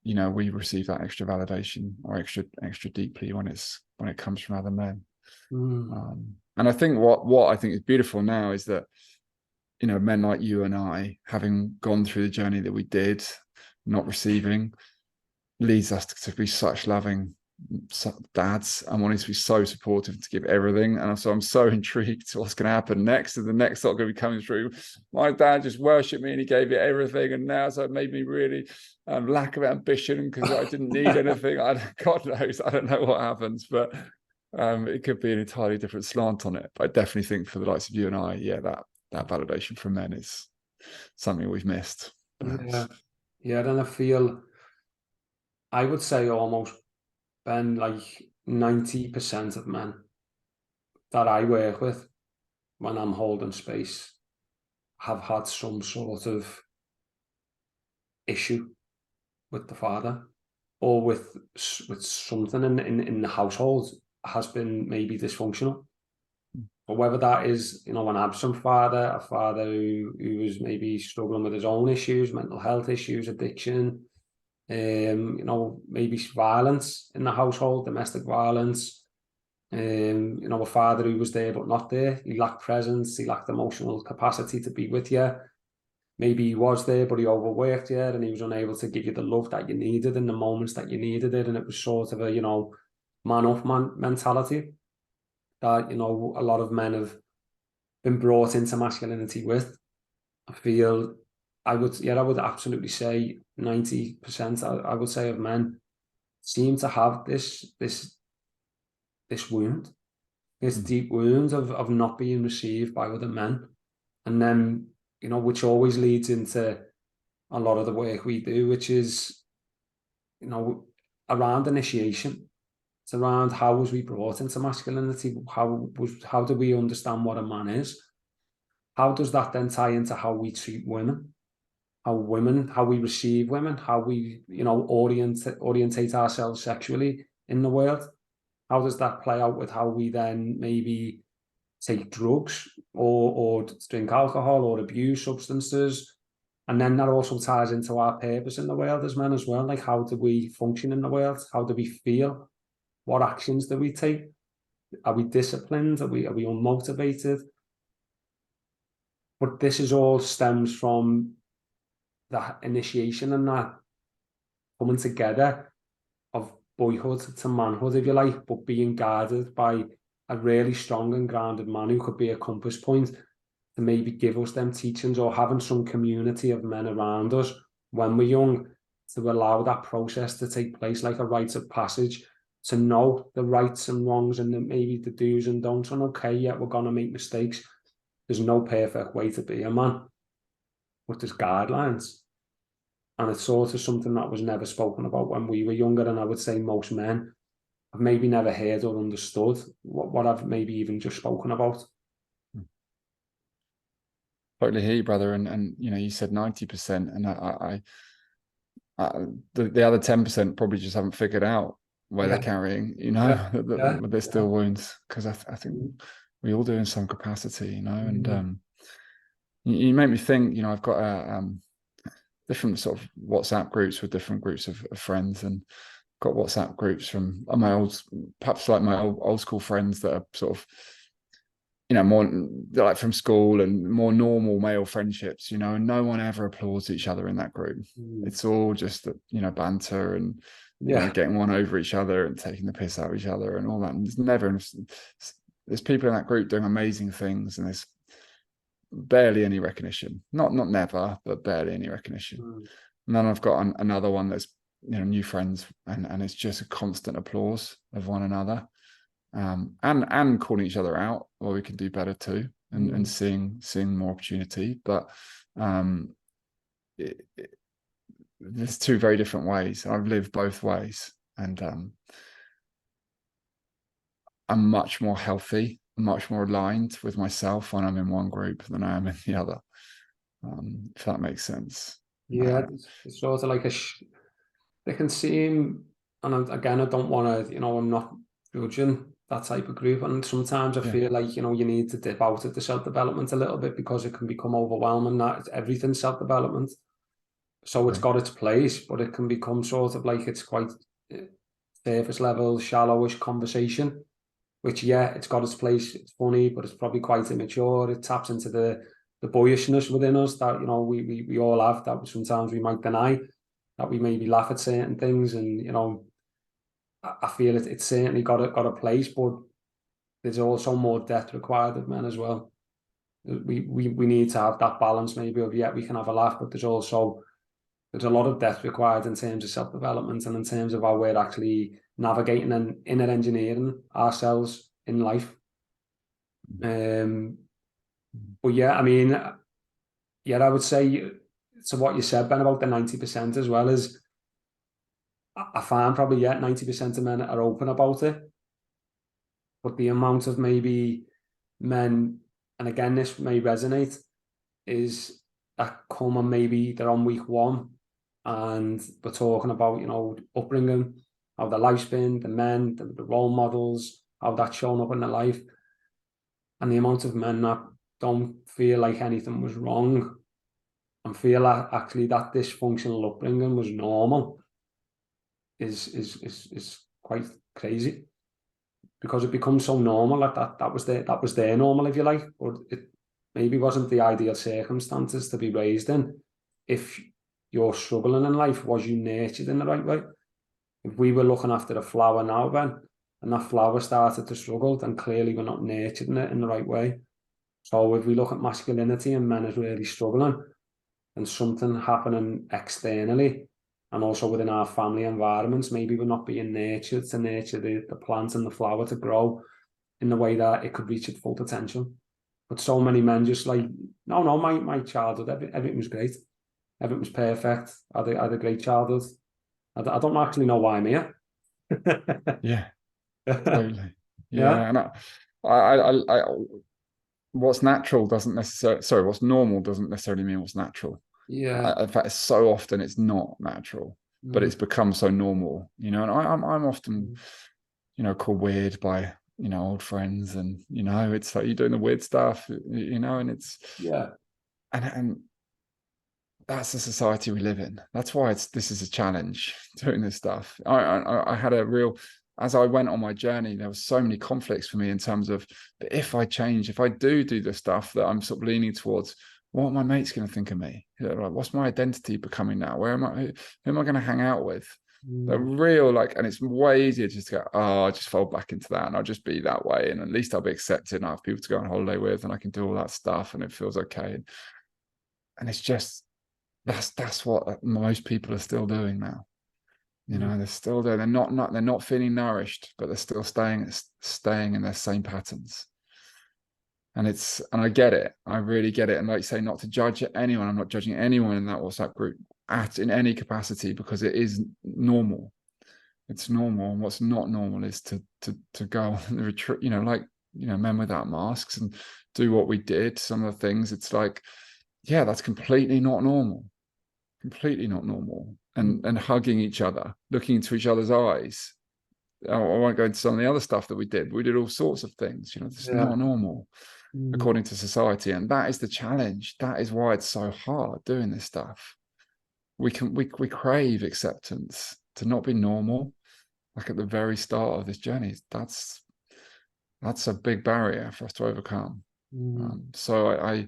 we receive that extra validation or extra deeply when it comes from other men. And I think what I think is beautiful now is that men like you and I, having gone through the journey that we did, not receiving, leads us to be such loving dads and wanting to be so supportive, to give everything. And so I'm so intrigued to what's going to happen next. And the next lot going to be coming through. My dad just worshipped me and he gave it everything, and now so it made me really lack of ambition because I didn't need anything. God knows, I don't know what happens, but it could be an entirely different slant on it. But I definitely think for the likes of you and I, yeah, that validation from men is something we've missed. Yeah, then I would say almost, Ben, like 90% of men that I work with when I'm holding space have had some sort of issue with the father, or with something in the household has been maybe dysfunctional. But whether that is, an absent father, a father who was maybe struggling with his own issues, mental health issues, addiction, maybe violence in the household, domestic violence, a father who was there but not there. He lacked presence, he lacked emotional capacity to be with you. Maybe he was there, but he overworked you, and he was unable to give you the love that you needed in the moments that you needed it. And it was sort of a, man mentality that, a lot of men have been brought into masculinity with. I feel I would absolutely say 90%, I would say, of men seem to have this wound, this deep wound of not being received by other men. And then, which always leads into a lot of the work we do, which is, around initiation. It's around how was we brought into masculinity? How do we understand what a man is? How does that then tie into how we treat women? How we receive women, how we, orientate ourselves sexually in the world? How does that play out with how we then maybe take drugs or drink alcohol or abuse substances? And then that also ties into our purpose in the world as men as well. Like, how do we function in the world? How do we feel? What actions do we take? Are we disciplined? Are we unmotivated? But this is all stems from that initiation and that coming together of boyhood to manhood, if you like, but being guided by a really strong and grounded man who could be a compass point to maybe give us them teachings, or having some community of men around us when we're young to allow that process to take place, like a rite of passage, to know the rights and wrongs and maybe the do's and don'ts. And okay, yeah, we're going to make mistakes. There's no perfect way to be a man, but there's guidelines. And it's sort of something that was never spoken about when we were younger. And I would say most men have maybe never heard or understood what I've maybe even just spoken about. Totally hear you, brother. And you said 90%, and the other 10% probably just haven't figured out where they're carrying, but there's still wounds, because I think we all do in some capacity, and you make me think, I've got different sort of WhatsApp groups with different groups of friends, and got WhatsApp groups from my old school friends that are sort of, more like from school and more normal male friendships, and no one ever applauds each other in that group. It's all just, banter and, getting one over each other and taking the piss out of each other and all that. And there's people in that group doing amazing things, and there's barely any recognition. Not never, but barely any recognition. And then I've got another one that's new friends, and it's just a constant applause of one another, and calling each other out, or we can do better too, and seeing more opportunity. But there's two very different ways. I've lived both ways, and I'm much more healthy, much more aligned with myself when I'm in one group than I am in the other. If that makes sense. Yeah, it's sort of like they can seem, and again, I don't want to, I'm not judging that type of group. And sometimes I feel like, you need to dip out of the self-development a little bit, because it can become overwhelming, that everything's self-development. So it's got its place, but it can become sort of like it's quite surface level, shallowish conversation, which, it's got its place. It's funny, but it's probably quite immature. It taps into the boyishness within us that, we all have, that sometimes we might deny, that we maybe laugh at certain things. And, I feel it's certainly got a place, but there's also more depth required of men as well. We need to have that balance, maybe, of, we can have a laugh, but there's a lot of depth required in terms of self-development, and in terms of how we're actually navigating and inner engineering ourselves in life. But I mean, I would say, to what you said, Ben, about the 90% as well, is I find probably 90% of men are open about it, but the amount of maybe men, and again this may resonate, is that come and maybe they're on week one and we're talking about, upbringing, how their life's been, the men, the role models, how that's shown up in their life, and the amount of men that don't feel like anything was wrong and feel like actually that dysfunctional upbringing was normal is quite crazy, because it becomes so normal that was their normal, if you like, but it maybe wasn't the ideal circumstances to be raised in. If you're struggling in life, was you nurtured in the right way? If we were looking after a flower now, Ben, and that flower started to struggle, then clearly we're not nurtured in it in the right way. So if we look at masculinity and men is really struggling, and something happening externally and also within our family environments, maybe we're not being nurtured to nurture the plant and the flower to grow in the way that it could reach its full potential. But so many men just like, no, my childhood, everything was great. Everything was perfect. I had a great childhood. I don't actually know why I'm here. Yeah, totally. Yeah. And I what's natural doesn't necessarily, what's normal doesn't necessarily mean what's natural. Yeah. In fact, so often it's not natural, but it's become so normal, and I'm often, called weird by, old friends, and, it's like, you're doing the weird stuff, and it's, and that's the society we live in. That's why this is a challenge, doing this stuff. I had a real, as I went on my journey, there was so many conflicts for me in terms of, but if I change, if I do the stuff that I'm sort of leaning towards, what are my mates going to think of me? Like, what's my identity becoming now? Who am I going to hang out with? The real, and it's way easier just to go, I'll just fall back into that, and I'll just be that way, and at least I'll be accepted, and I have people to go on holiday with, and I can do all that stuff, and it feels okay. And it's just, that's what most people are still doing now. They're still there. They're not feeling nourished, but they're still staying in their same patterns. And I get it. I really get it. And like you say, not to judge anyone. I'm not judging anyone in that WhatsApp group in any capacity, because it is normal. It's normal. And what's not normal is to go on the retreat, Men Without Masks, and do what we did. Some of the things, it's like, that's completely not normal. Completely not normal. And hugging each other, looking into each other's eyes. I won't go into some of the other stuff that we did. We did all sorts of things. It's not normal according to society, and that is the challenge. That is why it's so hard doing this stuff. We crave acceptance, to not be normal, like at the very start of this journey. That's a big barrier for us to overcome. So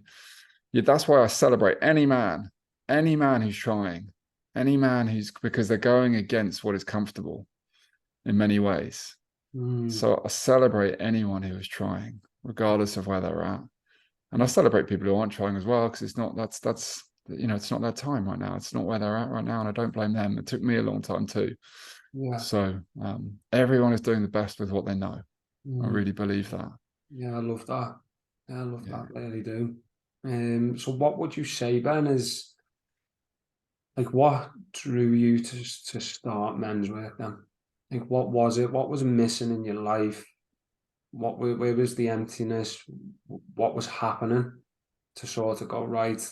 that's why I celebrate any man who's trying, any man who's, because they're going against what is comfortable in many ways. So I celebrate anyone who is trying, regardless of where they're at. And I celebrate people who aren't trying as well, because it's not, that's it's not their time right now. It's not where they're at right now. And I don't blame them. It took me a long time too. Yeah. So everyone is doing the best with what they know. I really believe that. Yeah, I love that. Yeah, I love that. I really do. So what would you say, Ben, is like what drew you to start men's work then? Like what was it? What was missing in your life? Where was the emptiness? What was happening to sort of go, right,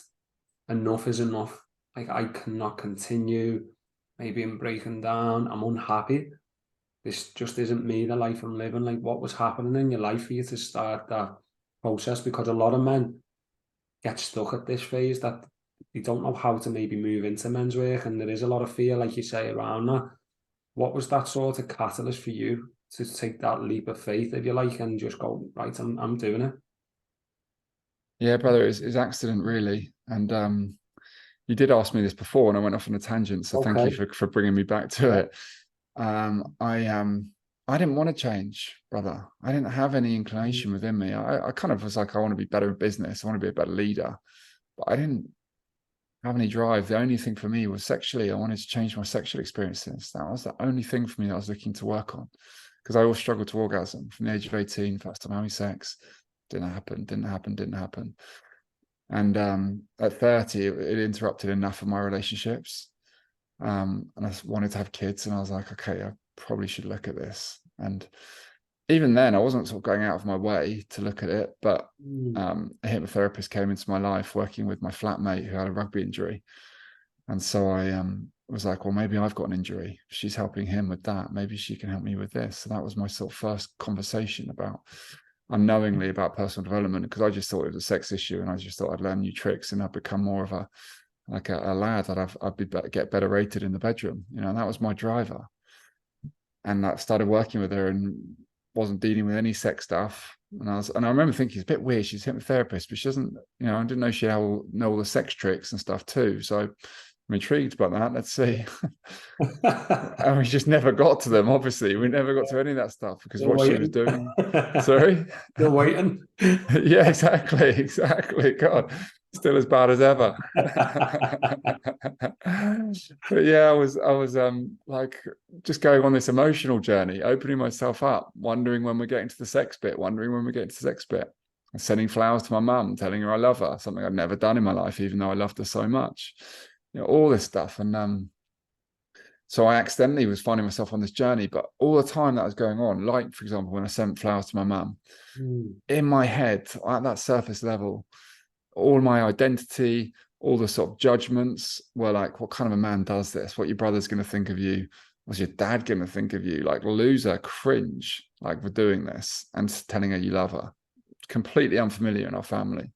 enough is enough. Like I cannot continue. Maybe I'm breaking down. I'm unhappy. This just isn't me, the life I'm living. Like what was happening in your life for you to start that process? Because a lot of men get stuck at this phase that they don't know how to maybe move into men's work, and there is a lot of fear, like you say, around that. What was that sort of catalyst for you to take that leap of faith, if you like, and just go, right, I'm doing it? Yeah, brother, it's accident really. And you did ask me this before and I went off on a tangent. So thank you for bringing me back to it. I didn't want to change, brother. I didn't have any inclination within me. I kind of was like, I want to be better in business. I want to be a better leader, but I didn't have any drive. The only thing for me was sexually. I wanted to change my sexual experiences. That was the only thing for me that I was looking to work on, because I always struggled to orgasm from the age of 18. First time having sex, didn't happen. And at 30, it interrupted enough of my relationships. And I wanted to have kids, and I was like, okay, I probably should look at this. And even then, I wasn't sort of going out of my way to look at it, but a hypnotherapist came into my life working with my flatmate who had a rugby injury. And so I was like, well, maybe I've got an injury. She's helping him with that. Maybe she can help me with this. So that was my sort of first conversation unknowingly about personal development, because I just thought it was a sex issue, and I just thought I'd learn new tricks and I'd become more of a lad, that I'd get better rated in the bedroom, and that was my driver. And I started working with her and wasn't dealing with any sex stuff. And I remember thinking, it's a bit weird. She's a hypnotherapist, but she doesn't, I didn't know she know all the sex tricks and stuff too. So I'm intrigued by that. Let's see. And we just never got to them. Obviously, we never got to any of that stuff because You're what waiting. she was doing. Sorry. You're waiting. Yeah, exactly. God, still as bad as ever. But yeah, I was like just going on this emotional journey, opening myself up, wondering when we're getting to the sex bit, and sending flowers to my mum, telling her I love her, something I'd never done in my life, even though I loved her so much. All this stuff. And so I accidentally was finding myself on this journey, but all the time that was going on, like, for example, when I sent flowers to my mum, in my head, at that surface level, all my identity, all the sort of judgments were like, what kind of a man does this? What your brother's going to think of you? What's your dad going to think of you? Like, loser, cringe, like, for doing this and telling her you love her. Completely unfamiliar in our family.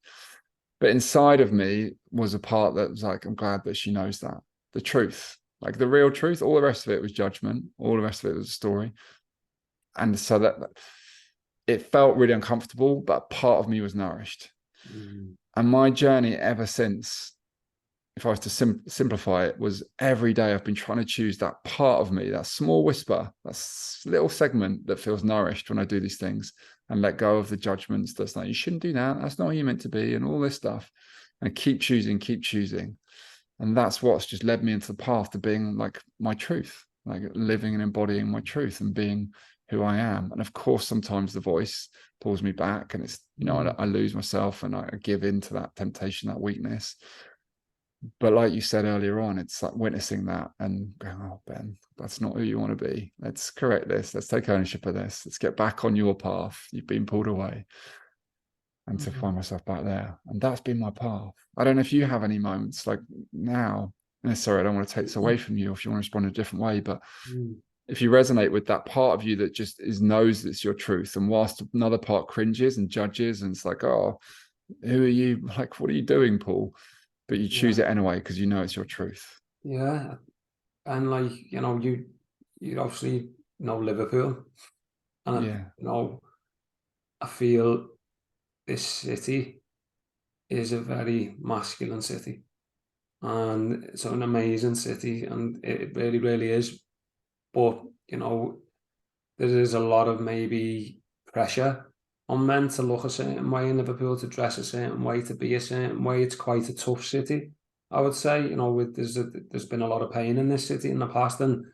But inside of me was a part that was like, I'm glad that she knows that. The truth, like the real truth. All the rest of it was judgment. All the rest of it was a story. And so that it felt really uncomfortable, but part of me was nourished. And my journey ever since, if I was to simplify it, was every day I've been trying to choose that part of me, that small whisper, that little segment that feels nourished when I do these things, and let go of the judgments that's like, you shouldn't do that, that's not who you're meant to be, and all this stuff, and keep choosing. And that's what's just led me into the path to being like my truth, like living and embodying my truth and being who I am. And of course, sometimes the voice pulls me back, and it's, I lose myself and I give into that temptation, that weakness. But like you said earlier on, it's like witnessing that and going, oh, Ben, that's not who you want to be. Let's correct this. Let's take ownership of this. Let's get back on your path. You've been pulled away. And to find myself back there. And that's been my path. I don't know if you have any moments like now. Sorry, I don't want to take this away from you if you want to respond in a different way, but if you resonate with that part of you that just knows it's your truth, and whilst another part cringes and judges and it's like, oh, who are you? Like, what are you doing, Paul? But you choose it anyway because you know it's your truth. Yeah. And like, you obviously know Liverpool. And I feel this city is a very masculine city. And it's an amazing city, and it really, really is. But, there is a lot of maybe pressure on men to look a certain way in Liverpool, to dress a certain way, to be a certain way. It's quite a tough city. I would say, you know, there's been a lot of pain in this city in the past, and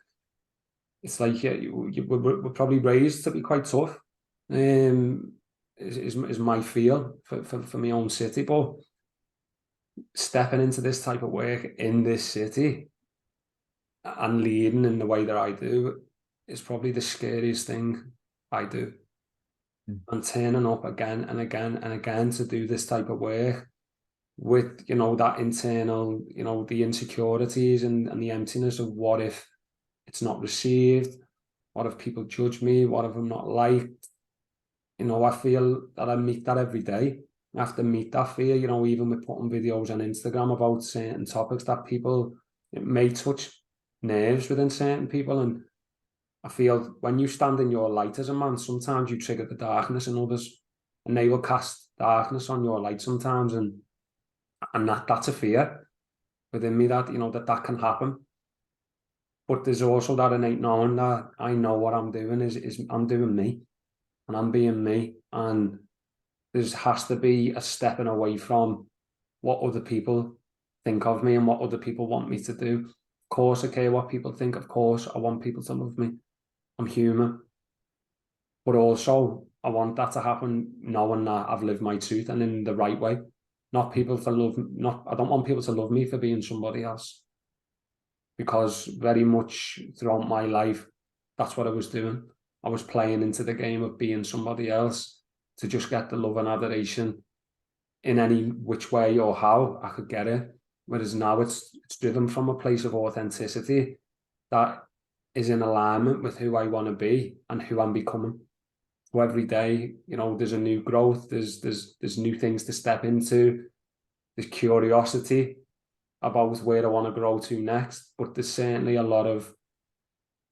it's like we're probably raised to be quite tough. Is my feel for my own city, but stepping into this type of work in this city and leading in the way that I do is probably the scariest thing I do. And turning up again and again and again to do this type of work with, you know, that internal, you know, the insecurities and the emptiness of what if it's not received? What if people judge me? What if I'm not liked? You know, I feel that I meet that every day. I have to meet that fear, you know, even with putting videos on Instagram about certain topics that people, it may touch nerves within certain people. And I feel when you stand in your light as a man, sometimes you trigger the darkness in others, and they will cast darkness on your light sometimes. And that's a fear within me that, you know, that can happen. But there's also that innate knowing that I know what I'm doing is I'm doing me, and I'm being me. And there has to be a stepping away from what other people think of me and what other people want me to do. Of course, I care what people think. Of course, I want people to love me. I'm human. But also, I want that to happen knowing that I've lived my truth and in the right way. Not people to love, I don't want people to love me for being somebody else. Because very much throughout my life, that's what I was doing. I was playing into the game of being somebody else to just get the love and adoration in any which way or how I could get it. Whereas now it's driven from a place of authenticity that is in alignment with who I want to be and who I'm becoming. So every day, you know, there's a new growth, there's new things to step into, there's curiosity about where I want to grow to next. But there's certainly a lot of,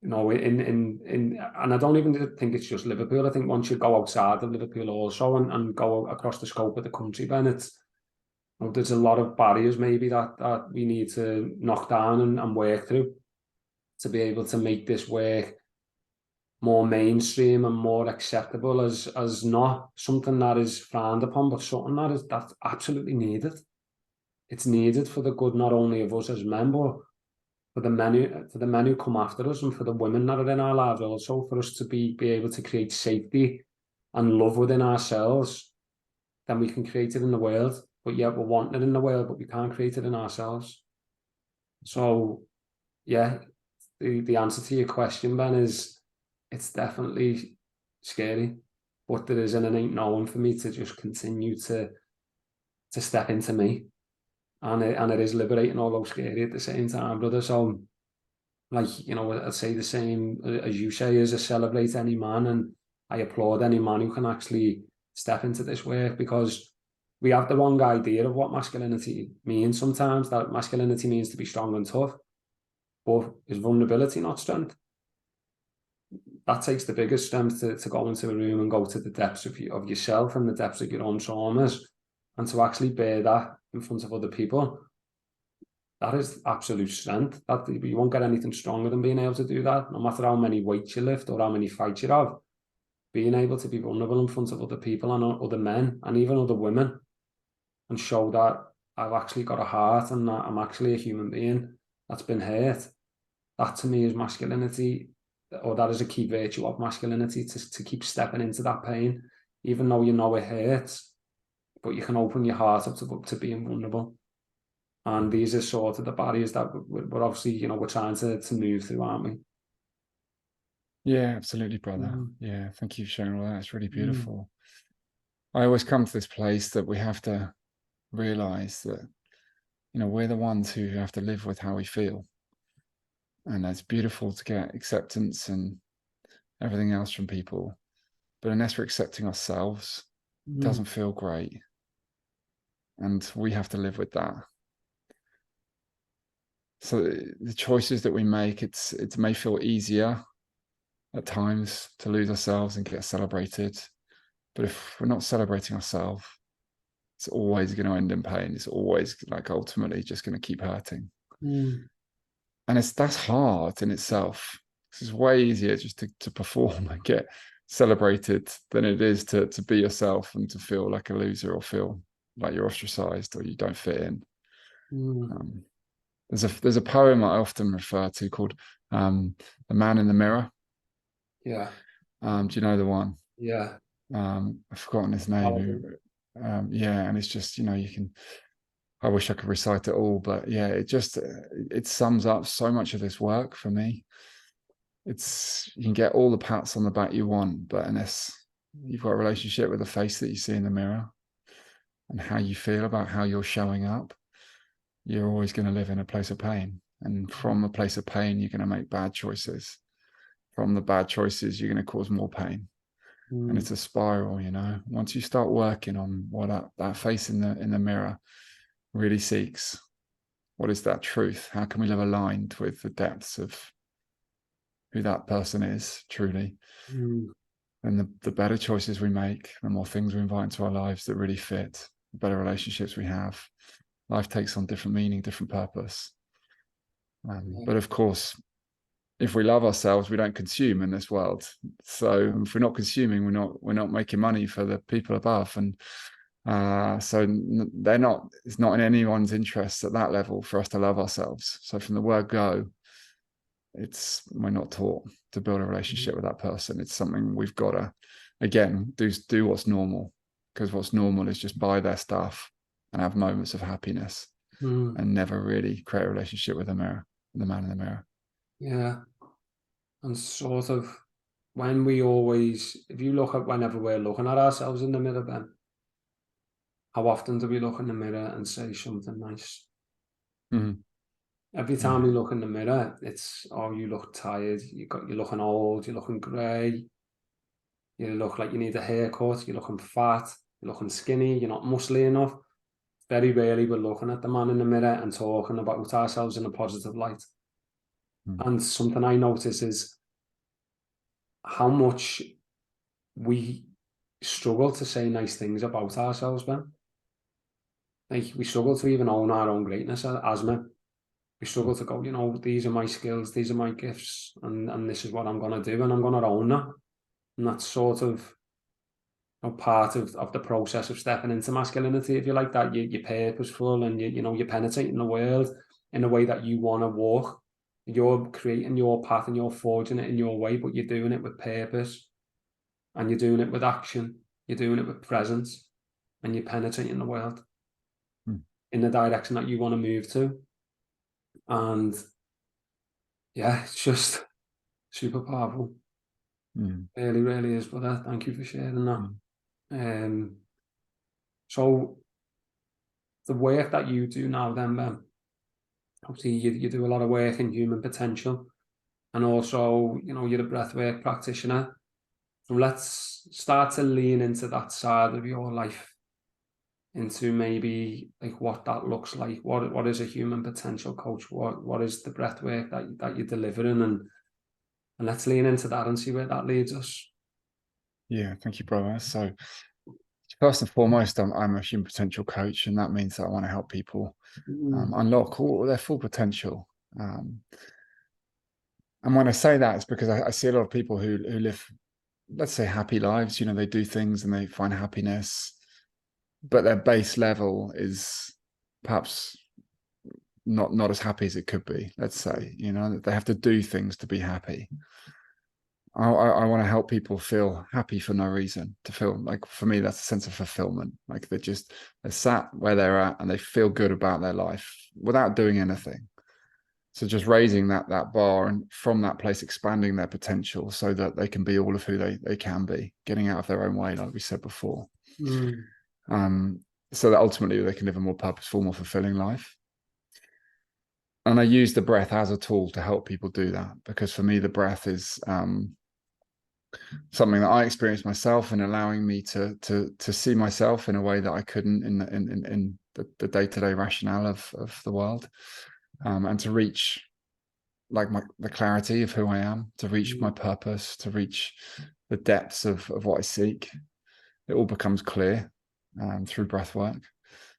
you know, and I don't even think it's just Liverpool. I think once you go outside of Liverpool also and go across the scope of the country, then it's, you know, there's a lot of barriers maybe that we need to knock down and work through to be able to make this work more mainstream and more acceptable as not something that is frowned upon, but something that's absolutely needed. It's needed for the good not only of us as men, but for the men who come after us and for the women that are in our lives also, for us to be able to create safety and love within ourselves. Then we can create it in the world. But yet we're wanting it in the world, but we can't create it in ourselves. So yeah, the answer to your question, Ben, is it's definitely scary, but there is an innate knowing for me to just continue to step into me, and it is liberating, although scary at the same time, brother. So, like, you know, I'd say the same as you say, is I celebrate any man, and I applaud any man who can actually step into this work, because we have the wrong idea of what masculinity means sometimes, that masculinity means to be strong and tough, but is vulnerability not strength? That takes the biggest strength to go into a room and go to the depths of yourself and the depths of your own traumas, and to actually bear that in front of other people. That is absolute strength. That you won't get anything stronger than being able to do that, no matter how many weights you lift or how many fights you have. Being able to be vulnerable in front of other people and other men and even other women, and show that I've actually got a heart and that I'm actually a human being that's been hurt. That to me is masculinity, or that is a key virtue of masculinity, to keep stepping into that pain, even though you know it hurts, but you can open your heart up to being vulnerable. And these are sort of the barriers that we're obviously, you know, we're trying to move through, aren't we? Yeah, absolutely, brother. Yeah, thank you for sharing all that. It's really beautiful. I always come to this place that we have to realize that, you know, we're the ones who have to live with how we feel. And it's beautiful to get acceptance and everything else from people. But unless we're accepting ourselves, it doesn't feel great. And we have to live with that. So the choices that we make, it may feel easier at times to lose ourselves and get celebrated. But if we're not celebrating ourselves, it's always going to end in pain. It's always like ultimately just going to keep hurting. And that's hard in itself. It's way easier just to perform and get celebrated than it is to be yourself and to feel like a loser or feel like you're ostracized or you don't fit in. There's a poem I often refer to called The Man in the Mirror. Yeah. Do you know the one? Yeah. I've forgotten his name. Yeah, and it's just, I wish I could recite it all, but yeah, it sums up so much of this work for me. You can get all the pats on the back you want, but unless you've got a relationship with the face that you see in the mirror and how you feel about how you're showing up, you're always going to live in a place of pain. And from a place of pain, you're going to make bad choices. From the bad choices, you're going to cause more pain. And it's a spiral, Once you start working on what that face in the mirror really seeks, what is that truth? How can we live aligned with the depths of who that person is truly? And the better choices we make, the more things we invite into our lives that really fit, the better relationships we have. Life takes on different meaning, different purpose. But of course, if we love ourselves, we don't consume in this world. So if we're not consuming, we're not making money for the people above. And so it's not in anyone's interest at that level for us to love ourselves. So from the word go, we're not taught to build a relationship with that person. It's something we've got to, again, do what's normal, because what's normal is just buy their stuff and have moments of happiness and never really create a relationship with the man in the mirror. Yeah. And sort of if you look at whenever we're looking at ourselves in the mirror, Ben, how often do we look in the mirror and say something nice? Every time we look in the mirror, it's, oh, you look tired, you're looking old, you're looking grey, you look like you need a haircut, you're looking fat, you're looking skinny, you're not muscly enough. Very rarely we're looking at the man in the mirror and talking about ourselves in a positive light. And something I notice is how much we struggle to say nice things about ourselves, Ben. Like, we struggle to even own our own greatness as men. We struggle to go, these are my skills, these are my gifts, and this is what I'm going to do, and I'm going to own that. And that's sort of part of the process of stepping into masculinity, if you like that. You're purposeful, and you're penetrating the world in a way that you want to walk. You're creating your path and you're forging it in your way, but you're doing it with purpose, and you're doing it with action. You're doing it with presence, and you're penetrating the world in the direction that you want to move to. And yeah, it's just super powerful. Really, really is. But thank you for sharing that. So the work that you do now, then, obviously you do a lot of work in human potential, and also you're a breathwork practitioner. So let's start to lean into that side of your life, into maybe like what that looks like. What is a human potential coach? What is the breathwork that you're delivering, and let's lean into that and see where that leads us. Yeah, thank you, brother. So first and foremost, I'm a human potential coach, and that means that I want to help people unlock all their full potential. And when I say that, it's because I see a lot of people who live, let's say, happy lives. They do things and they find happiness, but their base level is perhaps not as happy as it could be. Let's say, they have to do things to be happy. I want to help people feel happy for no reason, to feel like, for me, that's a sense of fulfillment. Like they're sat where they're at and they feel good about their life without doing anything. So just raising that bar, and from that place expanding their potential so that they can be all of who they can be, getting out of their own way, like we said before. So that ultimately they can live a more purposeful, more fulfilling life. And I use the breath as a tool to help people do that, because for me, the breath is something that I experienced myself, and allowing me to see myself in a way that I couldn't in the day-to-day rationale of the world, and to reach like the clarity of who I am, to reach my purpose, to reach the depths of what I seek. It all becomes clear through breath work.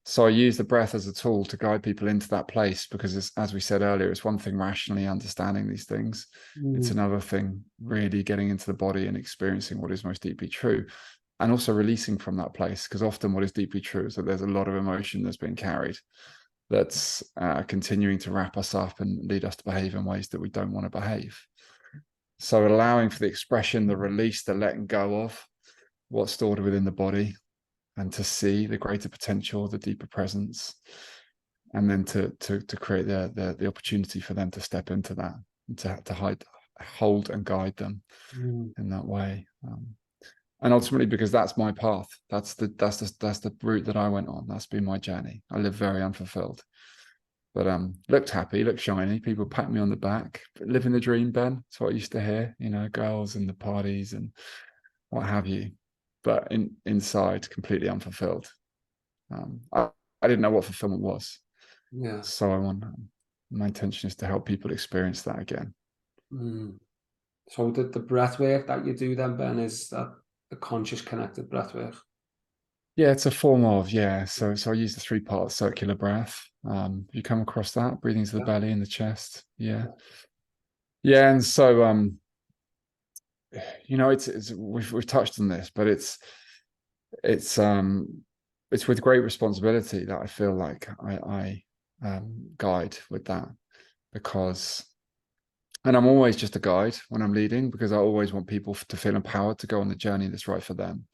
So I use the breath as a tool to guide people into that place, because as we said earlier, it's one thing rationally understanding these things. It's another thing really getting into the body and experiencing what is most deeply true, and also releasing from that place, because often what is deeply true is that there's a lot of emotion that's being carried. that's continuing to wrap us up and lead us to behave in ways that we don't want to behave. So allowing for the expression, the release, the letting go of what's stored within the body, and to see the greater potential, the deeper presence, and then to create the opportunity for them to step into that, and to hold and guide them in that way. And ultimately, because that's my path, that's the route that I went on. That's been my journey. I live very unfulfilled, but looked happy, looked shiny. People pat me on the back. Living the dream, Ben. That's what I used to hear. You know, girls and the parties and what have you. But inside, completely unfulfilled. I didn't know what fulfillment was. Yeah. So my intention is to help people experience that again. So the breath work that you do then, Ben, is that the conscious connected breath work? Yeah, it's a form of, So I use the 3-part circular breath. You come across that, breathing to the belly and the chest. Yeah. And so it's we've touched on this, but it's with great responsibility that I feel like I guide with that, because, and I'm always just a guide when I'm leading, because I always want people to feel empowered to go on the journey that's right for them.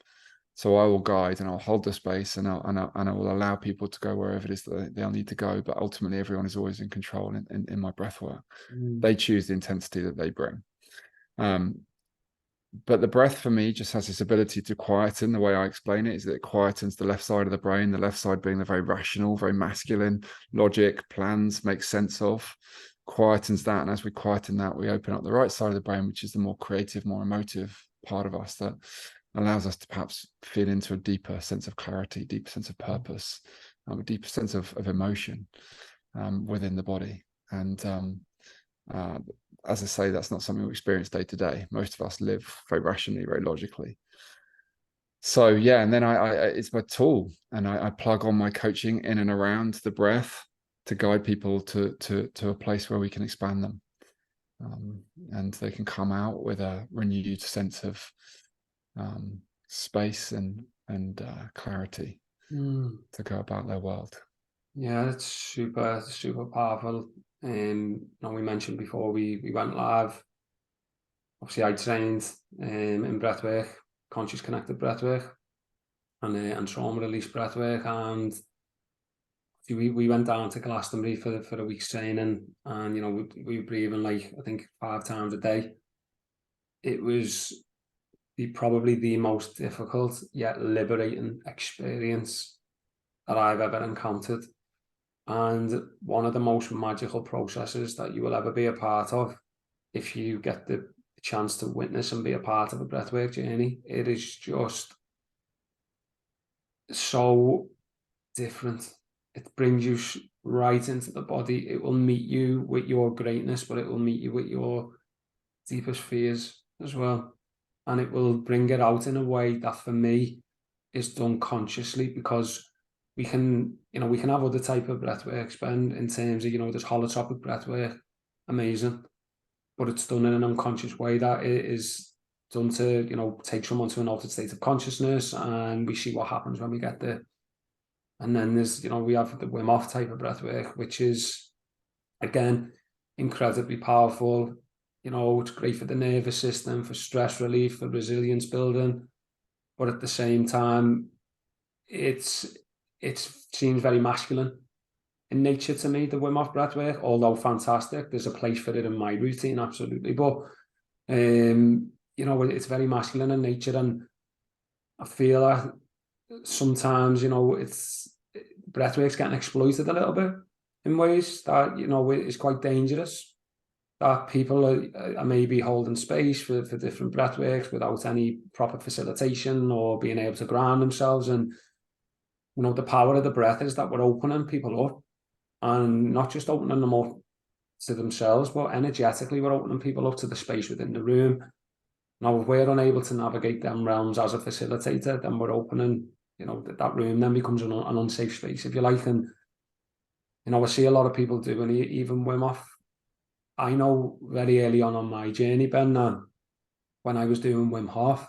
So I will guide and I'll hold the space, and I will allow people to go wherever it is that they'll need to go. But ultimately, everyone is always in control in my breath work. They choose the intensity that they bring. But the breath for me just has this ability to quieten. The way I explain it is that it quietens the left side of the brain, the left side being the very rational, very masculine, logic, plans, make sense of, quietens that. And as we quieten that, we open up the right side of the brain, which is the more creative, more emotive part of us that allows us to perhaps feel into a deeper sense of clarity, deeper sense of purpose, a deeper sense of emotion within the body. And as I say, that's not something we experience day to day. Most of us live very rationally, very logically. So yeah, and then I it's my tool, and I plug on my coaching in and around the breath to guide people to a place where we can expand them, and they can come out with a renewed sense of space and clarity to go about their world. Yeah, it's super powerful. We mentioned before we went live. Obviously, I trained in breathwork, conscious connected breathwork, and trauma release breathwork, and we went down to Glastonbury for a week's training, and we were breathing like I think 5 times a day. It was probably the most difficult yet liberating experience that I've ever encountered, and one of the most magical processes that you will ever be a part of if you get the chance to witness and be a part of a breathwork journey. It is just so different. It brings you right into the body. It will meet you with your greatness, but it will meet you with your deepest fears as well. And it will bring it out in a way that for me is done consciously, because we can have other type of breathwork spend in terms of, there's holotropic breathwork, amazing, but it's done in an unconscious way that it is done to, take someone to an altered state of consciousness, and we see what happens when we get there. And then there's, we have the Wim Hof type of breathwork, which is, again, incredibly powerful. It's great for the nervous system, for stress relief, for resilience building. But at the same time, it seems very masculine in nature to me, the Wim Hof breathwork, although fantastic. There's a place for it in my routine, absolutely. But, it's very masculine in nature. And I feel that sometimes, breathwork's getting exploited a little bit in ways that, is quite dangerous. That people are maybe holding space for different breathworks without any proper facilitation or being able to ground themselves. And, the power of the breath is that we're opening people up, and not just opening them up to themselves, but energetically we're opening people up to the space within the room. Now, if we're unable to navigate them realms as a facilitator, then we're opening, that room then becomes an unsafe space, if you like. And, I see a lot of people doing even Wim Hof. I know very early on my journey, Ben, when I was doing Wim Hof,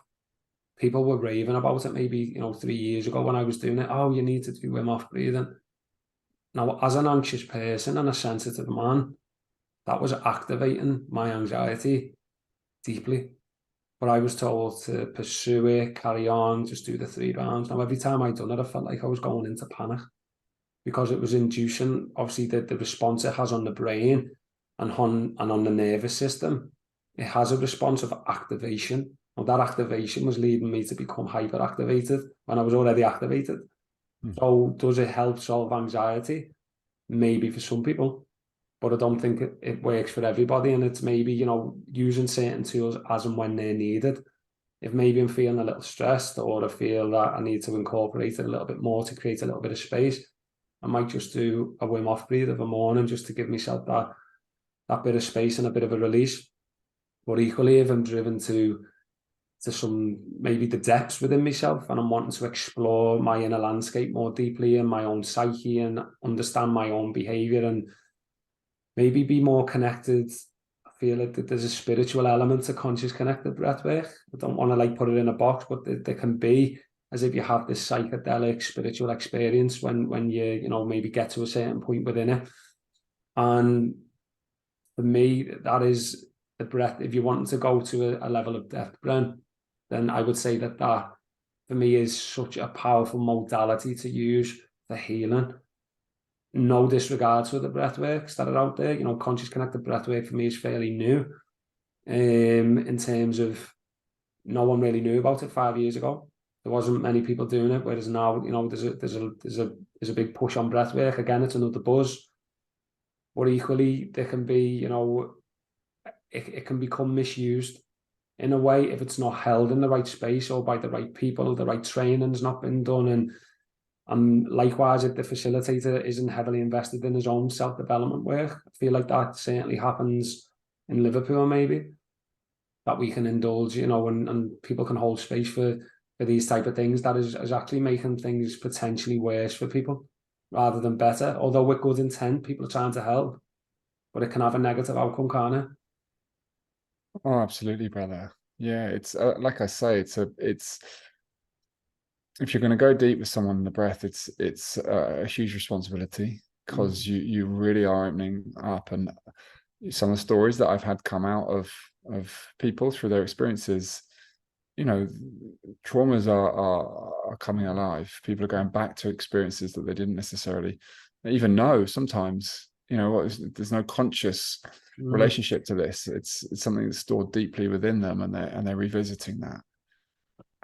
people were raving about it maybe, 3 years ago when I was doing it. Oh, you need to do Wim Hof breathing. Now, as an anxious person and a sensitive man, that was activating my anxiety deeply. But I was told to pursue it, carry on, just do the 3 rounds. Now, every time I'd done it, I felt like I was going into panic because it was inducing, obviously, the response it has on the brain and on the nervous system. It has a response of activation. Now, that activation was leading me to become hyperactivated when I was already activated. So does it help solve anxiety? Maybe for some people, but I don't think it works for everybody. And it's maybe, using certain tools as and when they're needed. If maybe I'm feeling a little stressed, or I feel that I need to incorporate it a little bit more to create a little bit of space, I might just do a Wim Hof breathe of a morning just to give myself that bit of space and a bit of a release. But equally, if I'm driven to some, maybe the depths within myself, and I'm wanting to explore my inner landscape more deeply and my own psyche and understand my own behavior and maybe be more connected. I feel like that there's a spiritual element to conscious connected breathwork. I don't want to put it in a box, but there can be, as if you have this psychedelic spiritual experience when you maybe get to a certain point within it. And for me, that is the breath. If you want to go to a level of depth, Bren, then I would say that for me is such a powerful modality to use for healing. No disregards for the breathworks that are out there. Conscious connected breathwork for me is fairly new. In terms of, no one really knew about it 5 years ago. There wasn't many people doing it, whereas now, there's a big push on breathwork. Again, it's another buzz. But equally, there can be, it can become misused in a way if it's not held in the right space or by the right people, the right training's not been done. And likewise, if the facilitator isn't heavily invested in his own self-development work, I feel like that certainly happens in Liverpool, maybe, that we can indulge, and people can hold space for these type of things that is actually making things potentially worse for people rather than better. Although with good intent, people are trying to help, but it can have a negative outcome, can't it? Oh, absolutely, brother. Yeah, it's like I say, it's if you're going to go deep with someone in the breath, it's a huge responsibility, because you really are opening up. And some of the stories that I've had come out of people through their experiences, traumas are coming alive. People are going back to experiences that they didn't necessarily even know. Sometimes, there's no conscious relationship to this. It's something that's stored deeply within them, and they're revisiting that.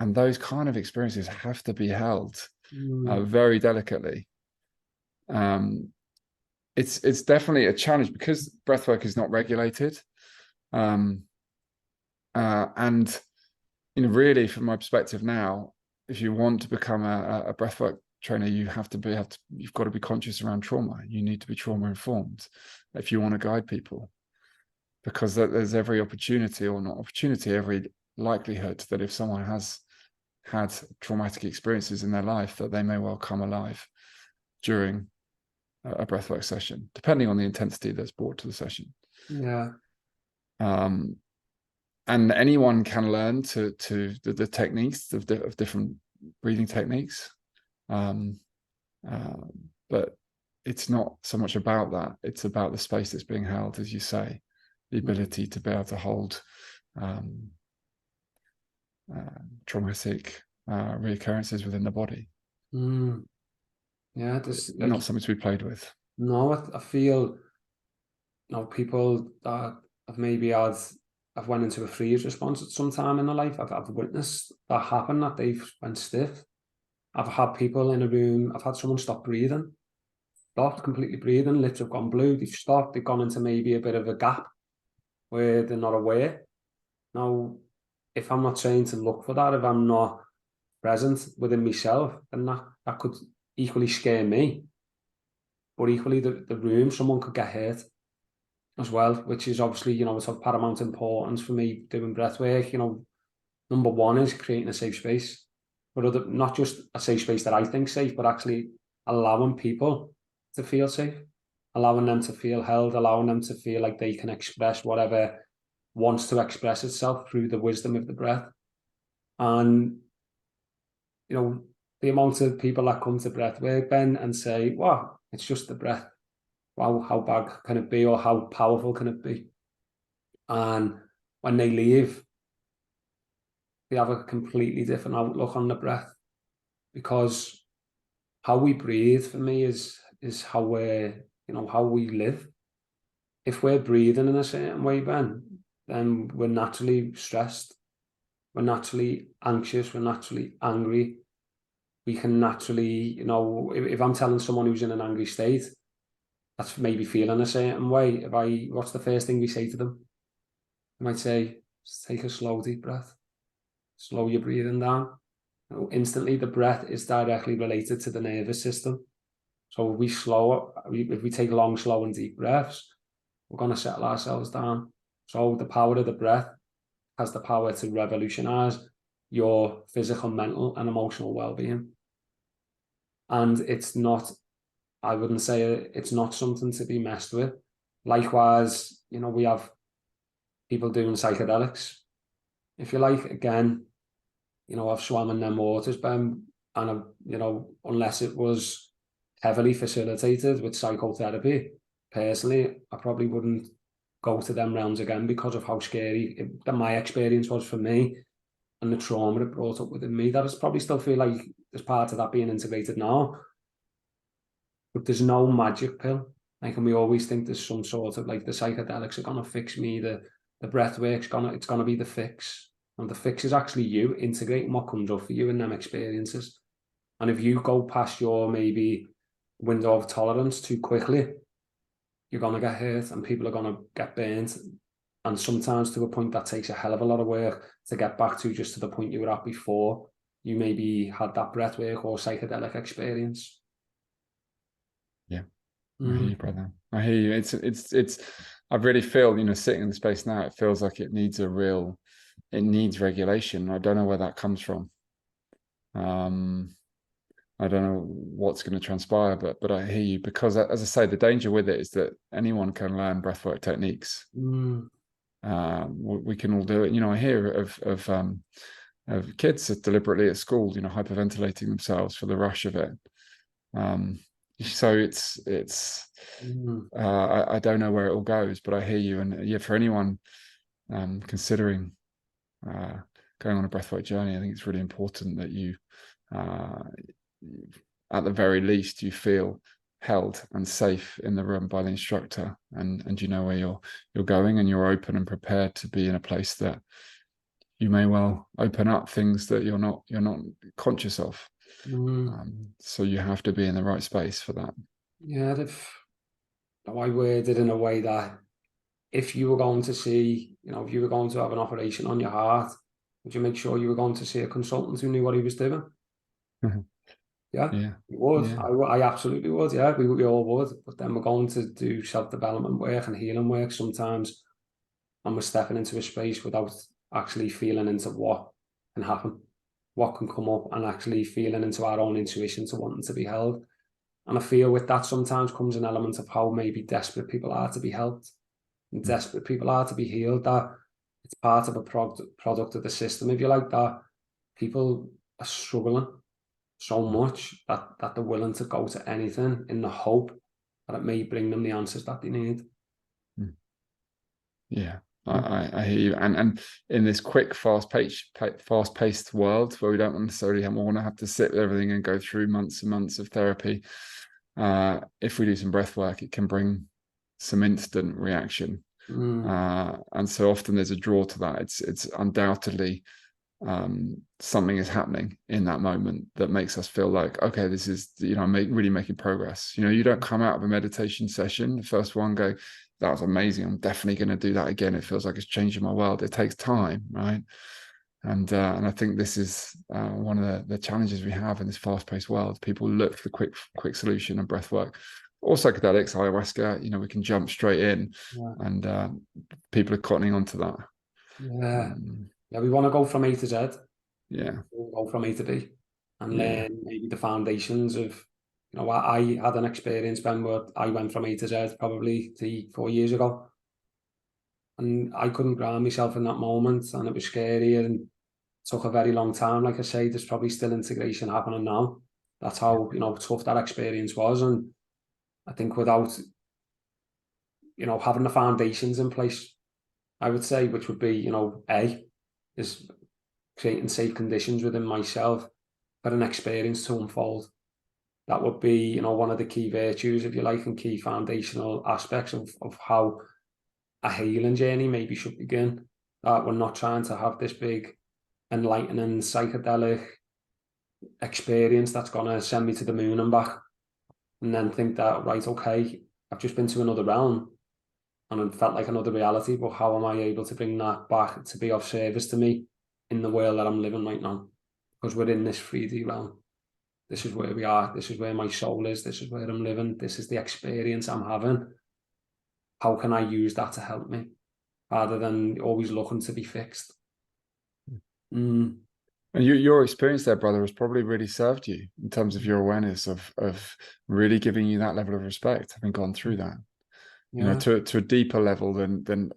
And those kind of experiences have to be held very delicately. It's definitely a challenge because breathwork is not regulated. And really, from my perspective now, if you want to become a breathwork trainer, you've got to be conscious around trauma. You need to be trauma informed if you want to guide people, because there's every opportunity, or not opportunity, every likelihood that if someone has had traumatic experiences in their life, that they may well come alive during a breathwork session, depending on the intensity that's brought to the session. Yeah. And anyone can learn to the techniques of different breathing techniques, but it's not so much about that. It's about the space that's being held, as you say, the ability to be able to hold traumatic reoccurrences within the body. Yeah, not something to be played with. No, I feel, people that have maybe I've went into a freeze response at some time in their life. I've witnessed that happen, that they've went stiff. I've had people in a room, I've had someone stop breathing, stopped completely breathing, lips have gone blue, they've stopped, they've gone into maybe a bit of a gap where they're not aware. Now, if I'm not trained to look for that, if I'm not present within myself, then that could equally scare me. But equally, the room, someone could get hurt as well, which is obviously, it's of paramount importance for me doing breath work. Number one is creating a safe space, but not just a safe space that I think safe, but actually allowing people to feel safe, allowing them to feel held, allowing them to feel like they can express whatever wants to express itself through the wisdom of the breath. And, the amount of people that come to breathwork, Ben, and say, "Wow, it's just the breath. Wow, how bad can it be, or how powerful can it be?" And when they leave, they have a completely different outlook on the breath, because how we breathe for me is how how we live. If we're breathing in a certain way, Ben, then we're naturally stressed, we're naturally anxious, we're naturally angry. We can naturally, if I'm telling someone who's in an angry state, that's maybe feeling a certain way. What's the first thing we say to them? I might say, just take a slow, deep breath. Slow your breathing down. Instantly, the breath is directly related to the nervous system. So if we take long, slow and deep breaths, we're going to settle ourselves down. So the power of the breath has the power to revolutionize your physical, mental, and emotional well-being. And I wouldn't say it's not something to be messed with. Likewise, we have people doing psychedelics. If you like, again, I've swam in them waters, Ben, and unless it was heavily facilitated with psychotherapy, personally, I probably wouldn't go to them realms again, because of how scary my experience was for me, and the trauma it brought up within me. That is probably still feel like there's part of that being integrated now, but there's no magic pill. Like, and we always think there's some sort of, like, the psychedelics are gonna fix me, the breathwork's gonna be the fix. And the fix is actually you integrating what comes up for you in them experiences. And if you go past your maybe window of tolerance too quickly, you're gonna get hurt, and people are gonna get burnt. And sometimes to a point that takes a hell of a lot of work to get back to, just to the point you were at before you maybe had that breathwork or psychedelic experience. Yeah. I hear you, brother. I hear you. It's I really feel, sitting in the space now, it feels like it needs regulation. I don't know where that comes from. I don't know what's going to transpire, but I hear you, because, as I say, the danger with it is that anyone can learn breathwork techniques. We can all do it. I hear of kids that deliberately at school, hyperventilating themselves for the rush of it. So it's I don't know where it all goes, but I hear you. And yeah, for anyone considering going on a breathwork journey, I think it's really important that you, at the very least, you feel held and safe in the room by the instructor, and you know where you're going, and you're open and prepared to be in a place that you may well open up things that you're not conscious of. So you have to be in the right space for that. Yeah, I worded it in a way that if you were going to see, if you were going to have an operation on your heart, would you make sure you were going to see a consultant who knew what he was doing? Yeah, Yeah, you would. yeah. I absolutely would. Yeah, we all would. But then we're going to do self-development work and healing work sometimes, and we're stepping into a space without actually feeling into what can happen, what can come up, and actually feeling into our own intuition to wanting to be held. And I feel with that sometimes comes an element of how maybe desperate people are to be helped, and desperate people are to be healed. That it's part of a product of the system, if you like, that people are struggling so much that they're willing to go to anything in the hope that it may bring them the answers that they need. Yeah, I hear you. And in this quick, fast-paced world where we don't necessarily want to have to sit with everything and go through months and months of therapy, if we do some breath work, it can bring some instant reaction. And so often there's a draw to that. It's undoubtedly something is happening in that moment that makes us feel like, okay, this is, really making progress. You don't come out of a meditation session, the first one, go, that was amazing, I'm definitely going to do that again, it feels like it's changing my world. It takes time, right? And I think this is one of the challenges we have in this fast-paced world. People look for the quick solution, and breath work or psychedelics, ayahuasca, we can jump straight in. And people are cottoning onto that. Yeah, we want to go from A to Z. Yeah, we'll go from A to B and learn maybe the foundations of, I had an experience, Ben, where I went from A to Z probably 3-4 years ago, and I couldn't ground myself in that moment, and it was scary, and took a very long time. Like I say, there's probably still integration happening now. That's how, tough that experience was. And I think without, having the foundations in place, I would say, which would be, is creating safe conditions within myself for an experience to unfold. That would be, one of the key virtues, if you like, and key foundational aspects of how a healing journey maybe should begin. That we're not trying to have this big, enlightening, psychedelic experience that's going to send me to the moon and back, and then think that, right, okay, I've just been to another realm and it felt like another reality, but how am I able to bring that back to be of service to me in the world that I'm living right now? Because we're in this 3D realm. This is where we are. This is where my soul is. This is where I'm living. This is the experience I'm having. How can I use that to help me, rather than always looking to be fixed? And your experience there, brother, has probably really served you in terms of your awareness of really giving you that level of respect, having gone through that. Yeah. To a deeper level than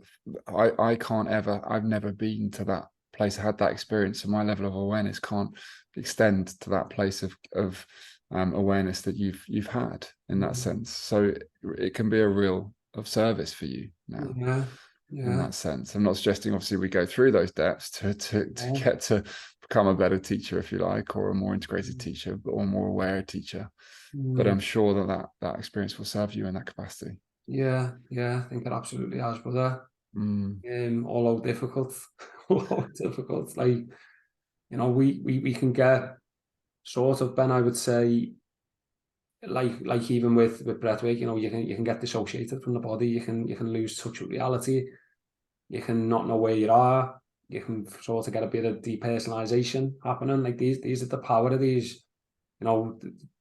I can't ever. I've never been to that place. I had that experience, so my level of awareness can't extend to that place of awareness that you've had in that sense. So it can be a real of service for you now. Yeah. In that sense, I'm not suggesting obviously we go through those depths to get to become a better teacher, if you like, or a more integrated teacher, or a more aware teacher. But I'm sure that experience will serve you in that capacity. Yeah, I think it absolutely has, brother. Although difficult, like, we can get sort of, Ben, I would say, like even with breathwork, you can get dissociated from the body. You can lose touch with reality. You can not know where you are. You can sort of get a bit of depersonalization happening. Like these are the power of these,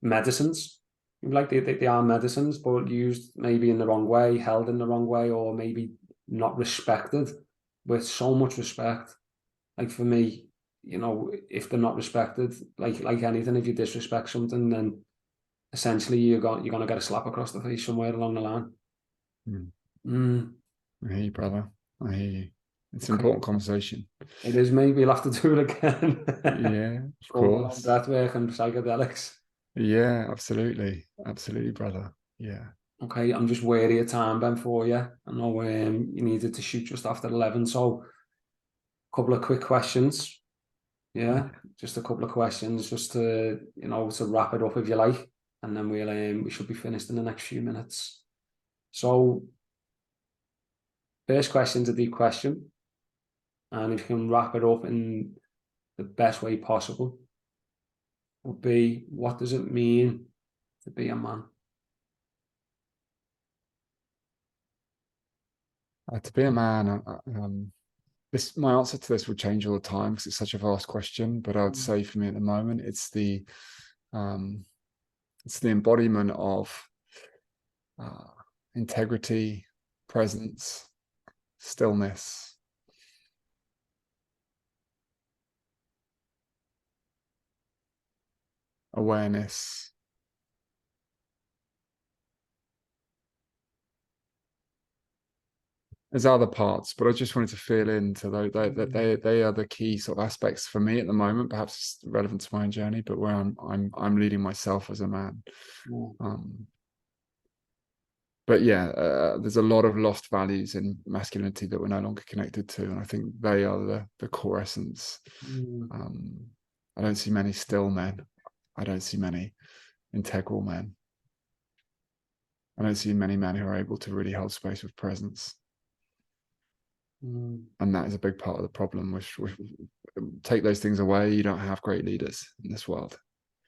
medicines. Like they are medicines, but used maybe in the wrong way, held in the wrong way, or maybe not respected with so much respect. Like for me, if they're not respected, like anything, if you disrespect something, then essentially you're gonna get a slap across the face somewhere along the line. I hear you, brother. I hear you. It's an important conversation. It is. Maybe we'll have to do it again. Yeah, of course. Breathwork and psychedelics. Yeah, absolutely, brother. Yeah. Okay, I'm just wary of time, Ben, for you. I know you needed to shoot just after 11, so a couple of quick questions. Yeah, just a couple of questions, just to to wrap it up, if you like, and then we should be finished in the next few minutes. So, first question's a deep question, and if you can wrap it up in the best way possible, would be, what does it mean to be a man? To be a man, my answer to this will change all the time because it's such a vast question. But I would say for me at the moment, it's the embodiment of integrity, presence, stillness, awareness. There's other parts, but I just wanted to feel into those. They are the key sort of aspects for me at the moment. Perhaps it's relevant to my own journey, but where I'm leading myself as a man. But yeah, there's a lot of lost values in masculinity that we're no longer connected to, and I think they are the core essence. I don't see many still men. I don't see many integral men. I don't see many men who are able to really hold space with presence. And that is a big part of the problem. Which take those things away, you don't have great leaders in this world.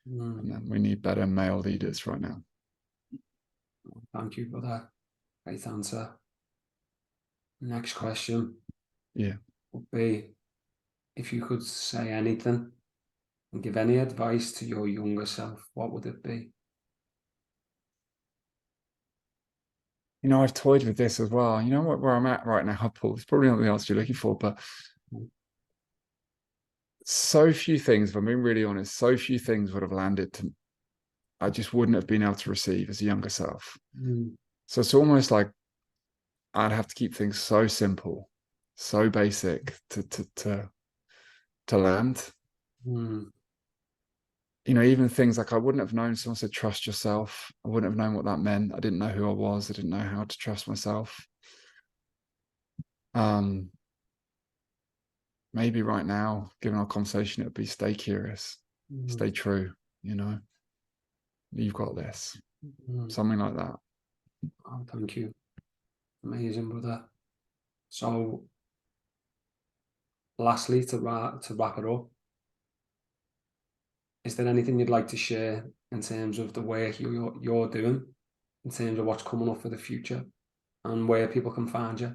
And then we need better male leaders right now. Thank you for that. Great answer. Next question. Yeah. Would be, if you could say anything and give any advice to your younger self, what would it be? I've toyed with this as well. You know what, where I'm at right now, Paul, it's probably not the answer you're looking for, but so few things, if I'm being really honest, so few things would have landed to, I just wouldn't have been able to receive as a younger self. So it's almost like I'd have to keep things so simple, so basic to to land. You know, even things like I wouldn't have known, someone said trust yourself. I wouldn't have known what that meant. I didn't know who I was. I didn't know how to trust myself. Maybe right now, given our conversation, it would be stay curious, stay true, you know. You've got this. Something like that. Oh, thank you. Amazing, brother. So lastly, to wrap it up, is there anything you'd like to share in terms of the work you're doing, in terms of what's coming up for the future and where people can find you?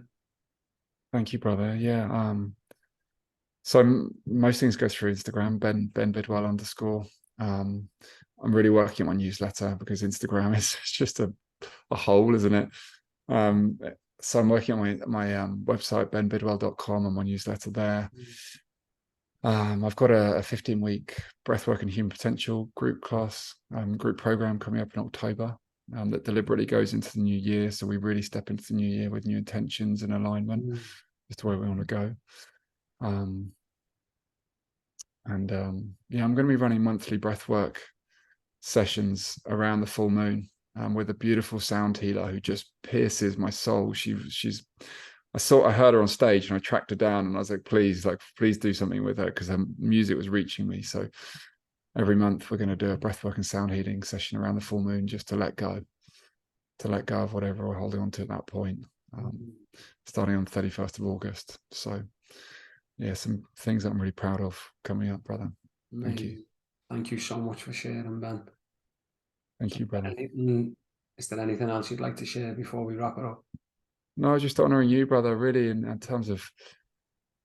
Thank you, brother. Yeah. So most things go through Instagram, Ben Bidwell _. I'm really working on my newsletter because Instagram is just a hole, isn't it? So I'm working on my website, benbidwell.com, and my newsletter there. I've got a 15-week Breathwork and Human Potential group program coming up in October that deliberately goes into the new year. So we really step into the new year with new intentions and alignment as to where we want to go. Yeah, I'm going to be running monthly breathwork sessions around the full moon with a beautiful sound healer who just pierces my soul. I heard her on stage and I tracked her down and I was like, please do something with her, because her music was reaching me. So every month we're going to do a breathwork and sound healing session around the full moon, just to let go of whatever we're holding on to at that point, starting on the 31st of August. So yeah, some things that I'm really proud of coming up, brother. Thank you. Thank you so much for sharing, Ben. Thank you, brother. Is there anything else you'd like to share before we wrap it up? No, just honoring you, brother, really, in terms of,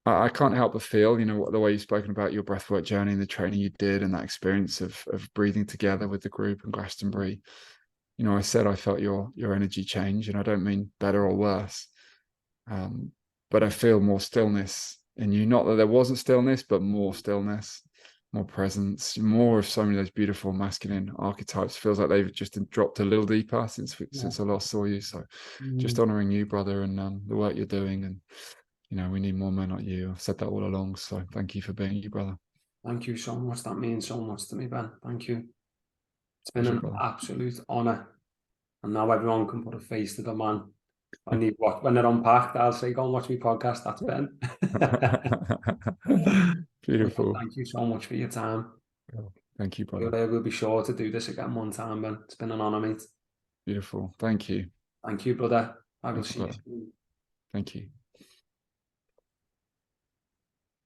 I can't help but feel, you know, the way you've spoken about your breathwork journey and the training you did and that experience of breathing together with the group in Glastonbury. You know, I said I felt your energy change, and I don't mean better or worse, but I feel more stillness in you. Not that there wasn't stillness, but more stillness, more presence, more of so many of those beautiful masculine archetypes. Feels like they've just dropped a little deeper since I last saw you. So just honoring you, brother, and the work you're doing. And you know, we need more men like you. I've said that all along. So thank you for being you, brother. Thank you so much. That means so much to me, Ben. Thank you. It's been an absolute honor. And now everyone can put a face to the man. When they're unpacked, I'll say, go and watch my podcast. That's Ben. Beautiful. Thank you so much for your time. Thank you, brother. We'll be sure to do this again one time, Ben. It's been an honor, mate. Beautiful. Thank you. Thank you, brother. I will see you soon. Thank you.